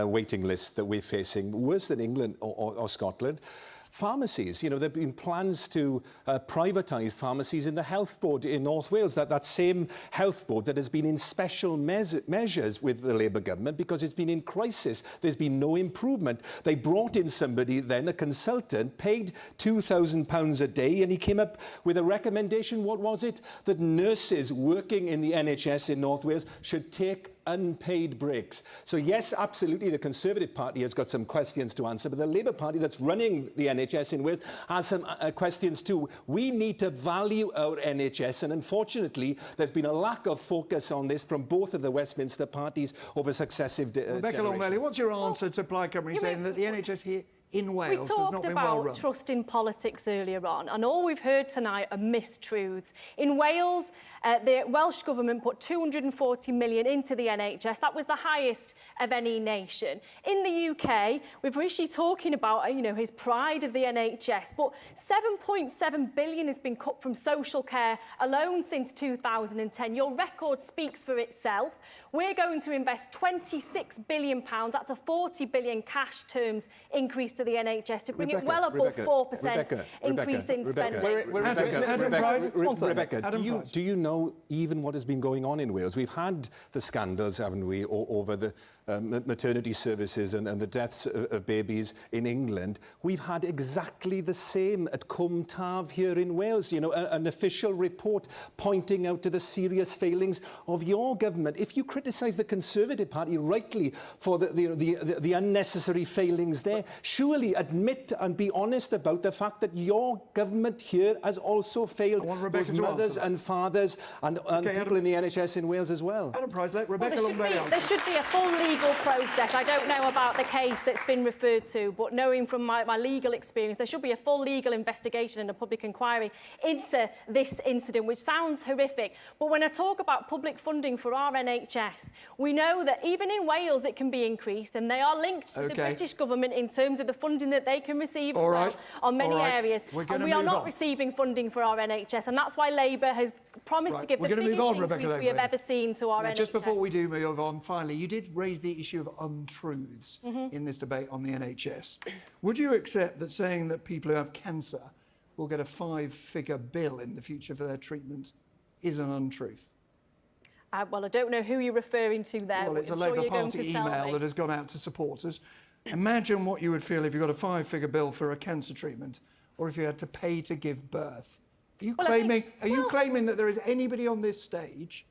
Speaker 10: waiting list that we're facing, worse than England or Scotland. Pharmacies, you know, there have been plans to privatise pharmacies in the Health Board in North Wales, that same Health Board that has been in special measures with the Labour government because it's been in crisis. There's been no improvement. They brought in somebody then, a consultant, paid £2,000 a day, and he came up with a recommendation, what was it? That nurses working in the NHS in North Wales should take unpaid breaks. So yes, absolutely, the Conservative Party has got some questions to answer, but the Labour Party that's running the NHS in Wales has some questions too. We need to value our NHS, and unfortunately, there's been a lack of focus on this from both of the Westminster parties over successive
Speaker 1: Rebecca Long-Bailey, what's your answer to Plaid Cymru saying that the NHS here in Wales has not been well run?
Speaker 4: We talked about trust in politics earlier on, and all we've heard tonight are mistruths. In Wales, the Welsh Government put 240 million into the NHS. That was the highest of any nation. In the UK, with Rishi talking about, you know, his pride of the NHS, but 7.7 billion has been cut from social care alone since 2010. Your record speaks for itself. We're going to invest £26 billion. That's a 40 billion cash terms increase to to the NHS to bring it well above 4% increase in spending.
Speaker 10: Rebecca, do you know even what has been going on in Wales? We've had the scandals, haven't we, over the maternity services and the deaths of babies in England. We've had exactly the same at Cwm Taf here in Wales. You know, an official report pointing out to the serious failings of your government. If you criticise the Conservative Party rightly for the unnecessary failings there, surely admit and be honest about the fact that your government here has also failed those mothers and fathers and people in the NHS in Wales as well.
Speaker 1: Adam Price, let Rebecca
Speaker 4: there should be a full legal process. I don't know about the case that's been referred to, but knowing from my legal experience, there should be a full legal investigation and a public inquiry into this incident, which sounds horrific. But when I talk about public funding for our NHS, we know that even in Wales it can be increased, and they are linked to the British government in terms of the funding that they can receive on many areas. And we are not receiving funding for our NHS, and that's why Labour has promised to give the biggest increase we have ever seen to our NHS.
Speaker 1: Just before we do move on, finally, you did raise the issue of untruths in this debate on the NHS. Would you accept that saying that people who have cancer will get a 5-figure bill in the future for their treatment is an untruth?
Speaker 4: Well, I don't know who you're referring to there.
Speaker 1: Well, it's a Labour Party email that has gone out to supporters. Imagine what you would feel if you got a 5-figure bill for a cancer treatment, or if you had to pay to give birth. Are you claiming that there is anybody on this stage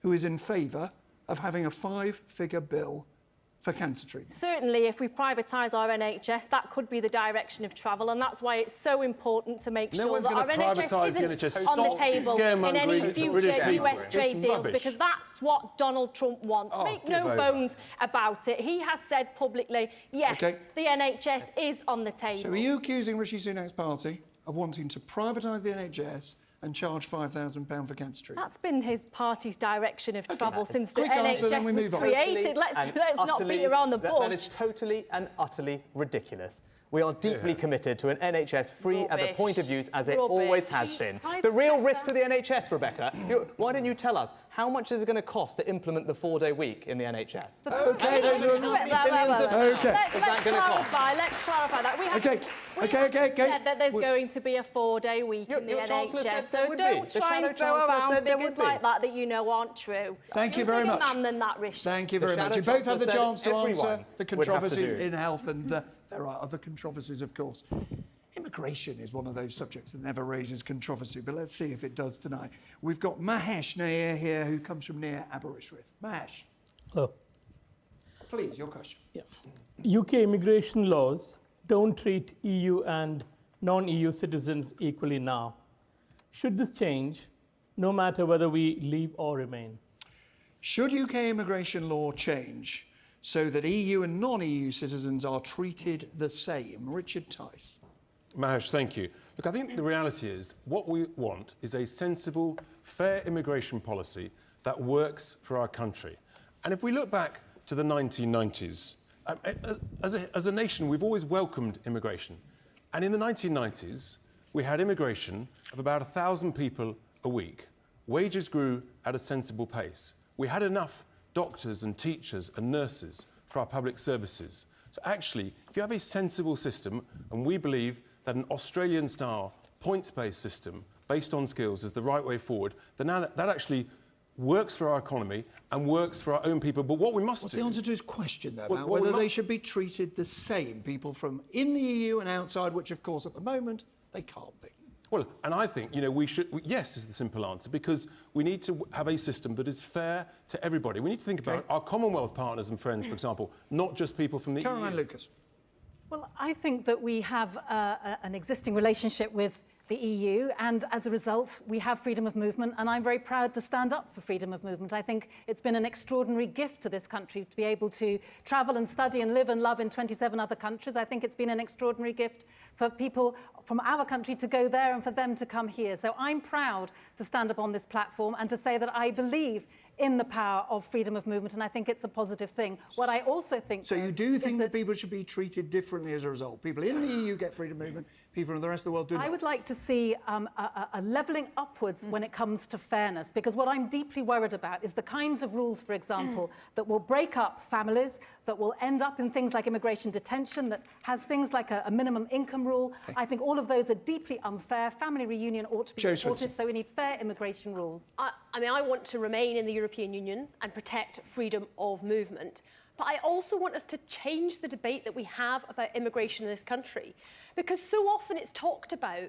Speaker 1: who is in favour of having a 5-figure bill for cancer treatment?
Speaker 4: Certainly, if we privatise our NHS, that could be the direction of travel, and that's why it's so important to make sure that our NHS isn't on the table in any future US trade deals, because that's what Donald Trump wants. Make no bones about it. He has said publicly, yes, the NHS is on the table.
Speaker 1: So are you accusing Rishi Sunak's party of wanting to privatise the NHS and charge £5,000 for cancer treatment?
Speaker 4: That's been his party's direction of travel since the NHS was created. Let's not beat around the bush.
Speaker 5: That is totally and utterly ridiculous. We are deeply committed to an NHS free at the point of use, as it always has been. The real risk to the NHS, Rebecca, why don't you tell us, how much is it going to cost to implement the 4-day week in the NHS?
Speaker 1: OK, those are
Speaker 5: billions of pounds.
Speaker 4: Let's clarify that. We haven't said that there's going to be a 4-day week in the NHS, so don't try and throw around figures like that you know aren't true.
Speaker 1: Thank you very much.
Speaker 4: Man than that, Rishi.
Speaker 1: Thank you very much. You both had the chance to answer the controversies in health, and there are other controversies, of course. Immigration is one of those subjects that never raises controversy, but let's see if it does tonight. We've got Mahesh Nair here, who comes from near Aberystwyth. Mahesh.
Speaker 15: Hello.
Speaker 1: Please, your question.
Speaker 15: UK immigration laws don't treat EU and non-EU citizens equally now. Should this change, no matter whether we leave or remain?
Speaker 1: Should UK immigration law change so that EU and non-EU citizens are treated the same? Richard Tice.
Speaker 8: Mahesh, thank you. Look, I think the reality is what we want is a sensible, fair immigration policy that works for our country. And if we look back to the 1990s, as a nation, we've always welcomed immigration. And in the 1990s, we had immigration of about 1,000 people a week. Wages grew at a sensible pace. We had enough doctors and teachers and nurses for our public services. So actually, if you have a sensible system, and we believe that an Australian-style points-based system based on skills is the right way forward, then that actually works for our economy and works for our own people. But what we must do...
Speaker 1: What's the answer to his question, though, about whether they should be treated the same, people from in the EU and outside, which, of course, at the moment, they can't be?
Speaker 8: Well, and I think, you know, we should... Yes is the simple answer, because we need to have a system that is fair to everybody. We need to think about our Commonwealth partners and friends, for example, not just people from the EU.
Speaker 1: Caroline Lucas.
Speaker 3: Well, I think that we have an existing relationship with the EU, and as a result, we have freedom of movement, and I'm very proud to stand up for freedom of movement. I think it's been an extraordinary gift to this country to be able to travel and study and live and love in 27 other countries. I think it's been an extraordinary gift for people from our country to go there and for them to come here. So I'm proud to stand up on this platform and to say that I believe in the power of freedom of movement, and I think it's a positive thing. What I also think...
Speaker 1: So you do think that people should be treated differently as a result? People in the EU get freedom of movement, people in the rest of the world do not.
Speaker 3: I would like to see a levelling upwards when it comes to fairness, because what I'm deeply worried about is the kinds of rules, for example, that will break up families, that will end up in things like immigration detention, that has things like a minimum income rule. Okay. I think all of those are deeply unfair. Family reunion ought to be supported, so we need fair immigration rules.
Speaker 2: I mean, I want to remain in the European Union and protect freedom of movement. But I also want us to change the debate that we have about immigration in this country, because so often it's talked about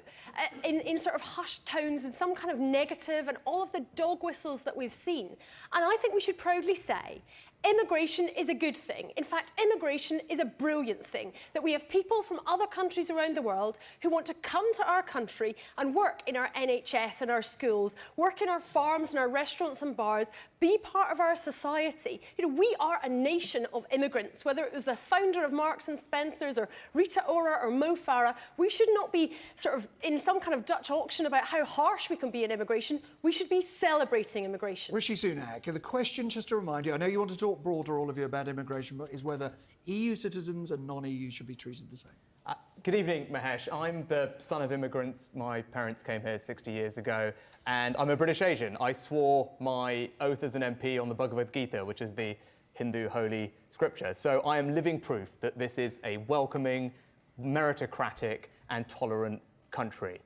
Speaker 2: in sort of hushed tones and some kind of negative and all of the dog whistles that we've seen. And I think we should proudly say immigration is a good thing. In fact, immigration is a brilliant thing, that we have people from other countries around the world who want to come to our country and work in our NHS and our schools, work in our farms and our restaurants and bars, be part of our society. You know, we are a nation of immigrants, whether it was the founder of Marks and Spencer's or Rita Ora or Mo Farah. We should not be sort of in some kind of Dutch auction about how harsh we can be in immigration. We should be celebrating immigration.
Speaker 1: Rishi Sunak, the question, just to remind you, I know you want to talk broader, all of you, about immigration, but is whether EU citizens and non-EU should be treated the same.
Speaker 5: Good evening, Mahesh. I'm the son of immigrants. My parents came here 60 years ago, and I'm a British Asian. I swore my oath as an MP on the Bhagavad Gita, which is the Hindu holy scripture. So I am living proof that this is a welcoming, meritocratic and tolerant country.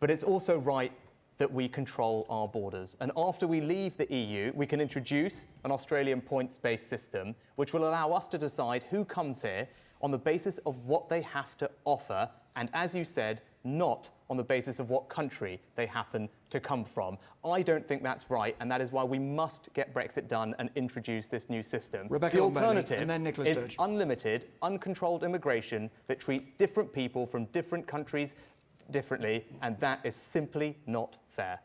Speaker 5: But it's also right that we control our borders. And after we leave the EU, we can introduce an Australian points-based system, which will allow us to decide who comes here on the basis of what they have to offer, and as you said, not on the basis of what country they happen to come from. I don't think that's right, and that is why we must get Brexit done and introduce this new system.
Speaker 1: Rebecca
Speaker 5: the alternative
Speaker 1: and then Nicola
Speaker 5: is
Speaker 1: Sturgeon.
Speaker 5: unlimited, uncontrolled immigration that treats different people from different countries differently, and that is simply not fair.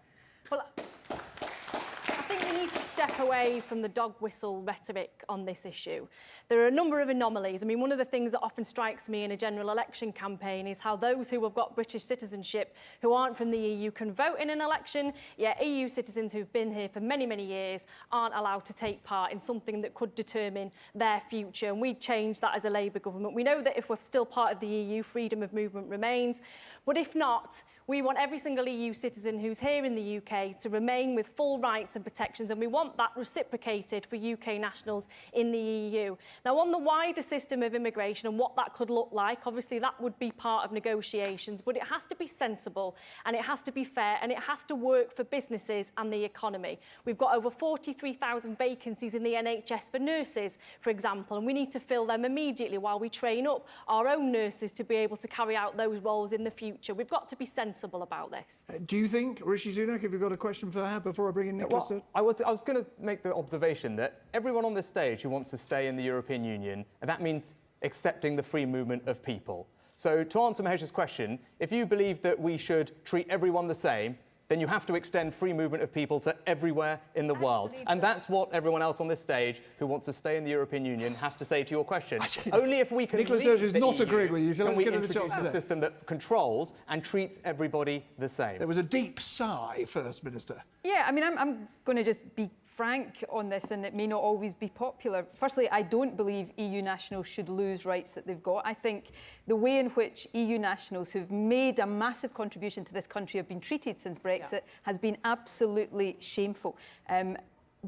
Speaker 4: Well, I think we need to step away from the dog whistle rhetoric on this issue. There are a number of anomalies. I mean, one of the things that often strikes me in a general election campaign is how those who have got British citizenship who aren't from the EU can vote in an election, yet EU citizens who've been here for many, many years aren't allowed to take part in something that could determine their future. And we change that as a Labour government. We know that if we're still part of the EU, freedom of movement remains. But if not, we want every single EU citizen who's here in the UK to remain with full rights and protections, and we want that reciprocated for UK nationals in the EU. Now, on the wider system of immigration and what that could look like, obviously that would be part of negotiations, but it has to be sensible and it has to be fair and it has to work for businesses and the economy. We've got over 43,000 vacancies in the NHS for nurses, for example, and we need to fill them immediately while we train up our own nurses to be able to carry out those roles in the future. We've got to be sensible about this.
Speaker 1: Do you think, Rishi Sunak, have you got a question for her before I bring in Nicola?
Speaker 5: Well, I was going to make the observation that everyone on this stage who wants to stay in the European Union, and that means accepting the free movement of people. So to answer Mahesh's question, if you believe that we should treat everyone the same, then you have to extend free movement of people to everywhere in the world. And that's what everyone else on this stage who wants to stay in the European Union has to say to your question. Only if we can
Speaker 1: Nicola Sturgeon is not agreeing with you, so
Speaker 5: can
Speaker 1: let's
Speaker 5: we
Speaker 1: get to the
Speaker 5: introduce a system that controls and treats everybody the same.
Speaker 1: There was a deep sigh, First Minister.
Speaker 7: Yeah, I mean, I'm going to just be frank on this, and it may not always be popular. Firstly, I don't believe EU nationals should lose rights that they've got. I think the way in which EU nationals who've made a massive contribution to this country have been treated since Brexit has been absolutely shameful.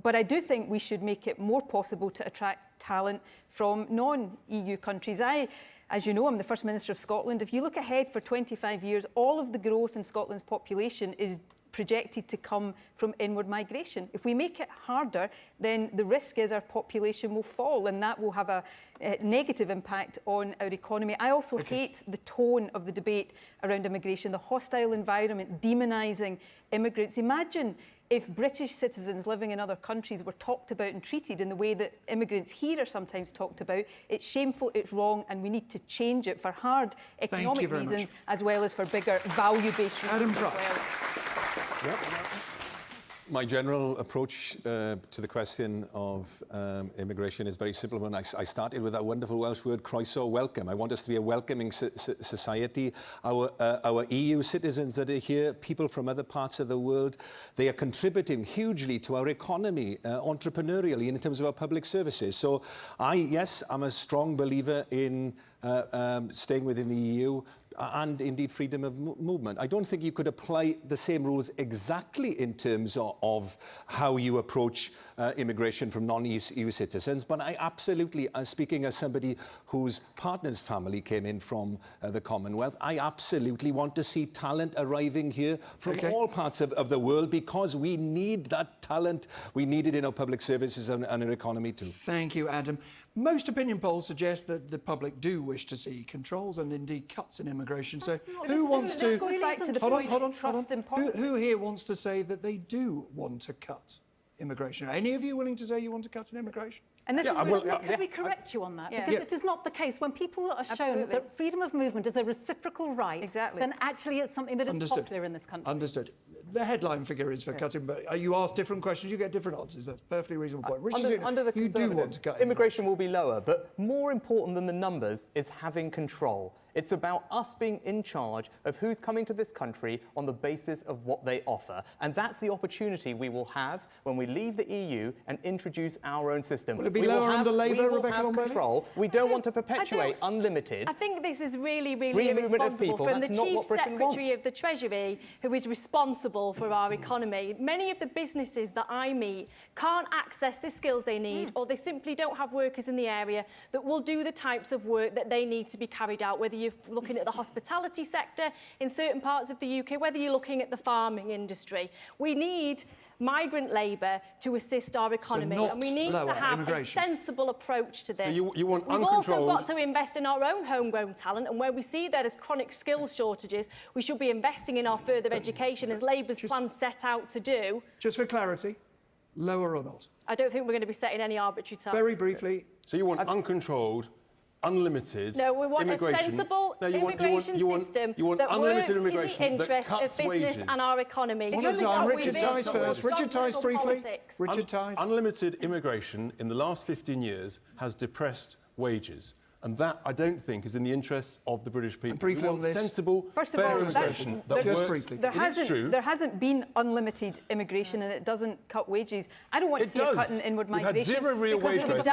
Speaker 7: But I do think we should make it more possible to attract talent from non-EU countries. As you know, I'm the First Minister of Scotland. If you look ahead for 25 years, all of the growth in Scotland's population is projected to come from inward migration. If we make it harder, then the risk is our population will fall, and that will have a negative impact on our economy. I also hate the tone of the debate around immigration, the hostile environment, demonising immigrants. Imagine if British citizens living in other countries were talked about and treated in the way that immigrants here are sometimes talked about. It's shameful, it's wrong, and we need to change it for hard economic reasons as well as for bigger value-based reasons
Speaker 1: Adam
Speaker 7: as well.
Speaker 10: Yep. My general approach to the question of immigration is very simple. When I started with that wonderful Welsh word, croeso, welcome. I want us to be a welcoming society. Our EU citizens that are here, people from other parts of the world, they are contributing hugely to our economy, entrepreneurially, in terms of our public services. So yes, I'm a strong believer in staying within the EU, and indeed freedom of movement. I don't think you could apply the same rules exactly in terms of how you approach immigration from non-EU citizens, but I absolutely, speaking as somebody whose partner's family came in from the Commonwealth, I absolutely want to see talent arriving here from all parts of the world, because we need that talent. We need it in our public services and our economy too.
Speaker 1: Thank you, Adam. Most opinion polls suggest that the public do wish to see controls and indeed cuts in immigration. So who wants to...
Speaker 7: This goes back to the point of trust and policy.
Speaker 1: Who here wants to say that they do want to cut immigration? Are any of you willing to say you want to cut in immigration?
Speaker 3: And this can we correct you on that? Because it is not the case. When people are shown that freedom of movement is a reciprocal right, then actually it's something that is popular in this country.
Speaker 1: Understood. The headline figure is for cutting, but you ask different questions, you get different answers. That's a perfectly reasonable point. Richard,
Speaker 5: under the
Speaker 1: you do want to cut
Speaker 5: immigration will be lower, but more important than the numbers is having control. It's about us being in charge of who's coming to this country on the basis of what they offer. And that's the opportunity we will have when we leave the EU and introduce our own system.
Speaker 1: Will it be lower under Labour, Rebecca Lombardi?
Speaker 5: Control. We don't want to perpetuate unlimited.
Speaker 4: I think this is really, really irresponsible from the Chief Secretary of the Treasury, who is responsible for our economy. Many of the businesses that I meet can't access the skills they need, or they simply don't have workers in the area that will do the types of work that they need to be carried out, whether you're looking at the hospitality sector in certain parts of the UK, whether you're looking at the farming industry. We need migrant labour to assist our economy, and we need to have a sensible approach to this.
Speaker 8: So you want
Speaker 4: We've also got to invest in our own homegrown talent, and where we see there as chronic skills shortages, we should be investing in our further education, as Labour's plan set out to do.
Speaker 1: Just for clarity, lower or not?
Speaker 4: I don't think we're going to be setting any arbitrary targets.
Speaker 1: Very briefly.
Speaker 8: So you want uncontrolled, unlimited
Speaker 4: No, we want
Speaker 8: immigration.
Speaker 4: a sensible immigration system that works in the interest of business and our economy.
Speaker 1: Richard Tice first. Richard Tice briefly. Richard Tice.
Speaker 8: Unlimited immigration in the last 15 years has depressed wages. And that, I don't think, is in the interests of the British people.
Speaker 1: Briefly on this.
Speaker 8: Sensible, fair immigration that works.
Speaker 7: There hasn't been unlimited immigration, and it doesn't cut wages. I don't want to see a cut in inward migration.
Speaker 8: We've had zero real wage growth.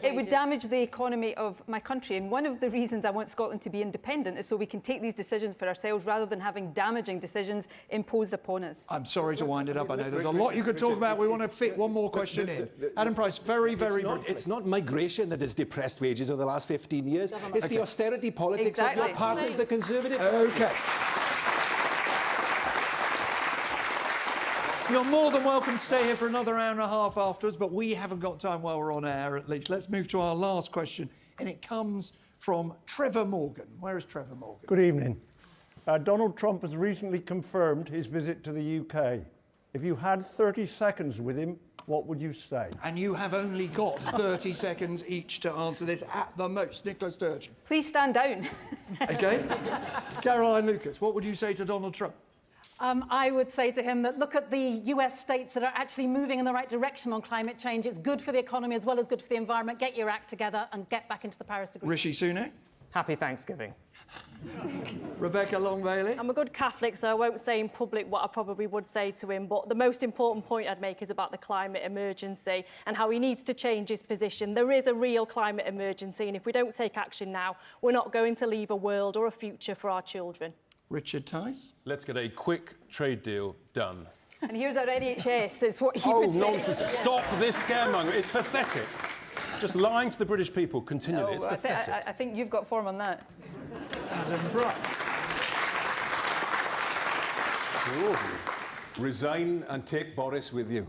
Speaker 7: It would damage the economy of my country. And one of the reasons I want Scotland to be independent is so we can take these decisions for ourselves rather than having damaging decisions imposed upon us.
Speaker 1: I'm sorry to wind it up. I know there's a lot you could talk about. We want to fit one more question in. Adam Price, very briefly.
Speaker 10: It's not migration that has depressed wages over the last 15 years. It's the austerity politics of your partners, the Conservative.
Speaker 1: OK. You're more than welcome to stay here for another hour and a half afterwards, but we haven't got time while we're on air, at least. Let's move to our last question, and it comes from Trevor Morgan. Where is Trevor Morgan?
Speaker 16: Good evening. Donald Trump has recently confirmed his visit to the UK. If you had 30 seconds with him, what would you say?
Speaker 1: And you have only got 30 seconds each to answer this at the most. Nicola Sturgeon.
Speaker 7: Please stand down.
Speaker 1: OK. Caroline Lucas, what would you say to Donald Trump?
Speaker 3: I would say to him that look at the US states that are actually moving in the right direction on climate change. It's good for the economy as well as good for the environment. Get your act together and get back into the Paris Agreement.
Speaker 1: Rishi Sunak.
Speaker 5: Happy Thanksgiving.
Speaker 1: Rebecca Long-Bailey.
Speaker 4: I'm a good Catholic, so I won't say in public what I probably would say to him, but the most important point I'd make is about the climate emergency and how he needs to change his position. There is a real climate emergency, and if we don't take action now, we're not going to leave a world or a future for our children.
Speaker 1: Richard Tice.
Speaker 8: Let's get a quick trade deal done.
Speaker 7: And here's our NHS, is what he would say.
Speaker 8: Oh, nonsense. Stop this scaremonger. It's pathetic. Just lying to the British people continually. It's pathetic.
Speaker 7: I think you've got form on that.
Speaker 1: Adam Price.
Speaker 10: Resign and take Boris with you.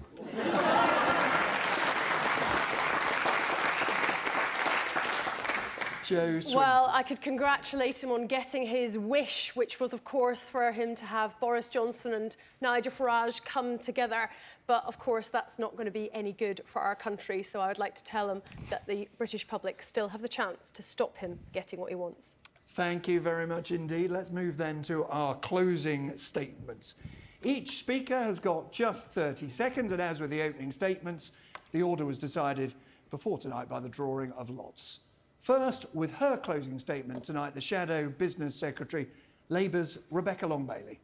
Speaker 2: Well, I could congratulate him on getting his wish, which was, of course, for him to have Boris Johnson and Nigel Farage come together. But, of course, that's not going to be any good for our country. So I would like to tell him that the British public still have the chance to stop him getting what he wants.
Speaker 1: Thank you very much indeed. Let's move then to our closing statements. Each speaker has got just 30 seconds, and as with the opening statements, the order was decided before tonight by the drawing of lots. First, with her closing statement tonight, the Shadow Business Secretary, Labour's Rebecca Long-Bailey.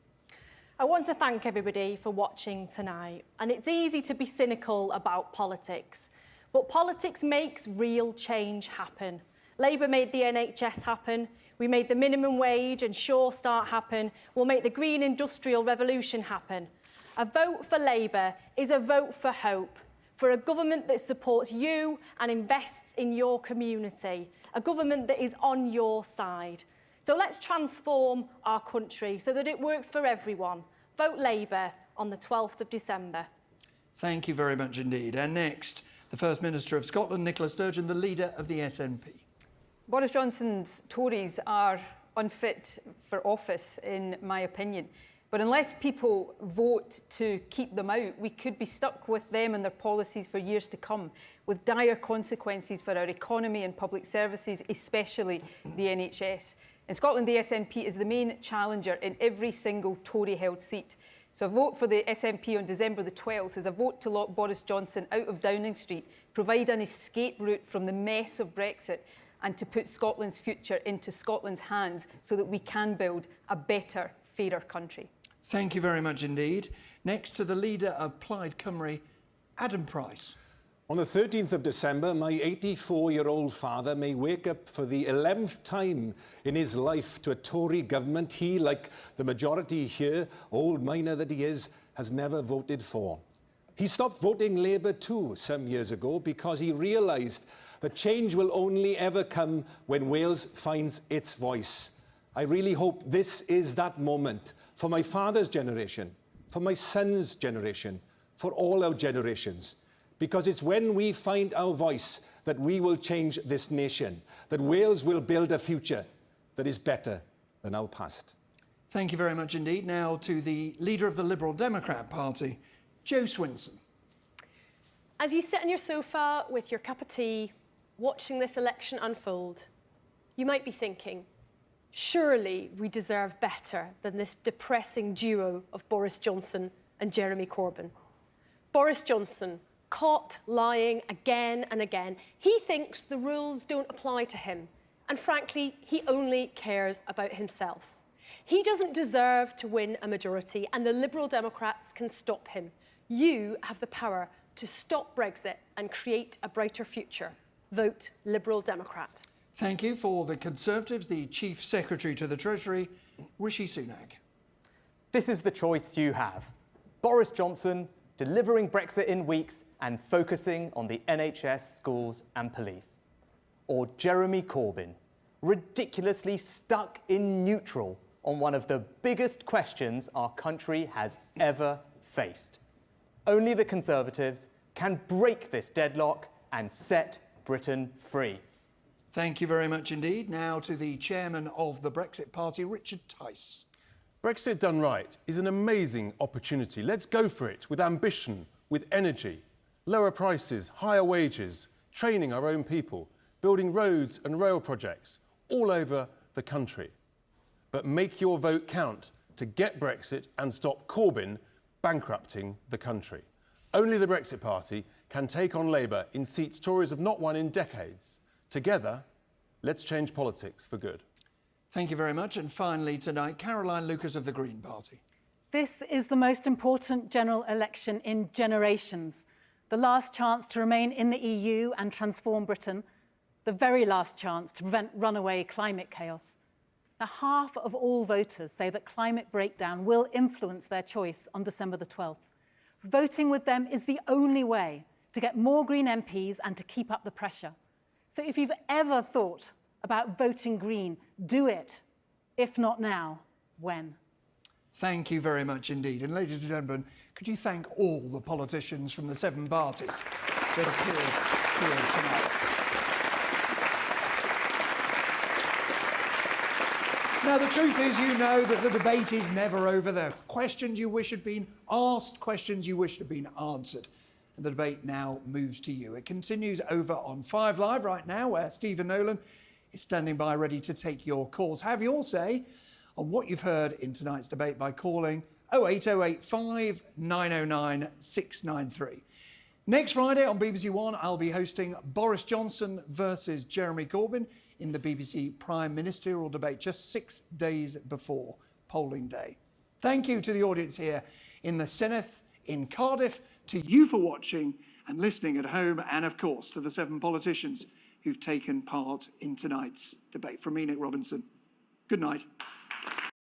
Speaker 4: I want to thank everybody for watching tonight. And it's easy to be cynical about politics, but politics makes real change happen. Labour made the NHS happen. We made the minimum wage and Sure Start happen. We'll make the green industrial revolution happen. A vote for Labour is a vote for hope, for a government that supports you and invests in your community, a government that is on your side. So let's transform our country so that it works for everyone. Vote Labour on the 12th of December.
Speaker 1: Thank you very much indeed. And next, the First Minister of Scotland, Nicola Sturgeon, the leader of the SNP.
Speaker 7: Boris Johnson's Tories are unfit for office, in my opinion. But unless people vote to keep them out, we could be stuck with them and their policies for years to come, with dire consequences for our economy and public services, especially the NHS. In Scotland, the SNP is the main challenger in every single Tory-held seat. So a vote for the SNP on December the 12th is a vote to lock Boris Johnson out of Downing Street, provide an escape route from the mess of Brexit, and to put Scotland's future into Scotland's hands so that we can build a better, fairer country.
Speaker 1: Thank you very much indeed. Next to the leader of Plaid Cymru, Adam Price.
Speaker 10: On the 13th of December, my 84-year-old father may wake up for the 11th time in his life to a Tory government he, like the majority here, old miner that he is, has never voted for. He stopped voting Labour too some years ago because he realised that change will only ever come when Wales finds its voice. I really hope this is that moment for my father's generation, for my son's generation, for all our generations. Because it's when we find our voice that we will change this nation, that Wales will build a future that is better than our past.
Speaker 1: Thank you very much indeed. Now to the leader of the Liberal Democrat Party, Jo Swinson.
Speaker 2: As you sit on your sofa with your cup of tea, watching this election unfold, you might be thinking, surely we deserve better than this depressing duo of Boris Johnson and Jeremy Corbyn. Boris Johnson, caught lying again and again. He thinks the rules don't apply to him. And frankly, he only cares about himself. He doesn't deserve to win a majority, and the Liberal Democrats can stop him. You have the power to stop Brexit and create a brighter future. Vote Liberal Democrat.
Speaker 1: Thank you. For the Conservatives, the Chief Secretary to the Treasury, Rishi Sunak.
Speaker 5: This is the choice you have. Boris Johnson delivering Brexit in weeks and focusing on the NHS, schools and police. Or Jeremy Corbyn, ridiculously stuck in neutral on one of the biggest questions our country has ever faced. Only the Conservatives can break this deadlock and set Britain free.
Speaker 1: Thank you very much indeed. Now to the chairman of the Brexit Party, Richard Tice.
Speaker 8: Brexit done right is an amazing opportunity. Let's go for it with ambition, with energy. Lower prices, higher wages, training our own people, building roads and rail projects all over the country. But make your vote count to get Brexit and stop Corbyn bankrupting the country. Only the Brexit Party can take on Labour in seats Tories have not won in decades. Together, let's change politics for good.
Speaker 1: Thank you very much. And finally tonight, Caroline Lucas of the Green Party.
Speaker 3: This is the most important general election in generations. The last chance to remain in the EU and transform Britain. The very last chance to prevent runaway climate chaos. Now, half of all voters say that climate breakdown will influence their choice on December the 12th. Voting with them is the only way to get more Green MPs and to keep up the pressure. So if you've ever thought about voting Green, do it. If not now, when?
Speaker 1: Thank you very much indeed. And ladies and gentlemen, could you thank all the politicians from the 7 parties that appeared here tonight? Now, the truth is, you know that the debate is never over. There are questions you wish had been asked, questions you wish had been answered. And the debate now moves to you. It continues over on 5 Live right now, where Stephen Nolan is standing by ready to take your calls. Have your say on what you've heard in tonight's debate by calling 08085 909 693. Next Friday on BBC One, I'll be hosting Boris Johnson versus Jeremy Corbyn in the BBC Prime Ministerial debate just 6 days before polling day. Thank you to the audience here in the Senedd in Cardiff, to you for watching and listening at home, and of course to the 7 politicians who've taken part in tonight's debate. From me, Nick Robinson, Good night.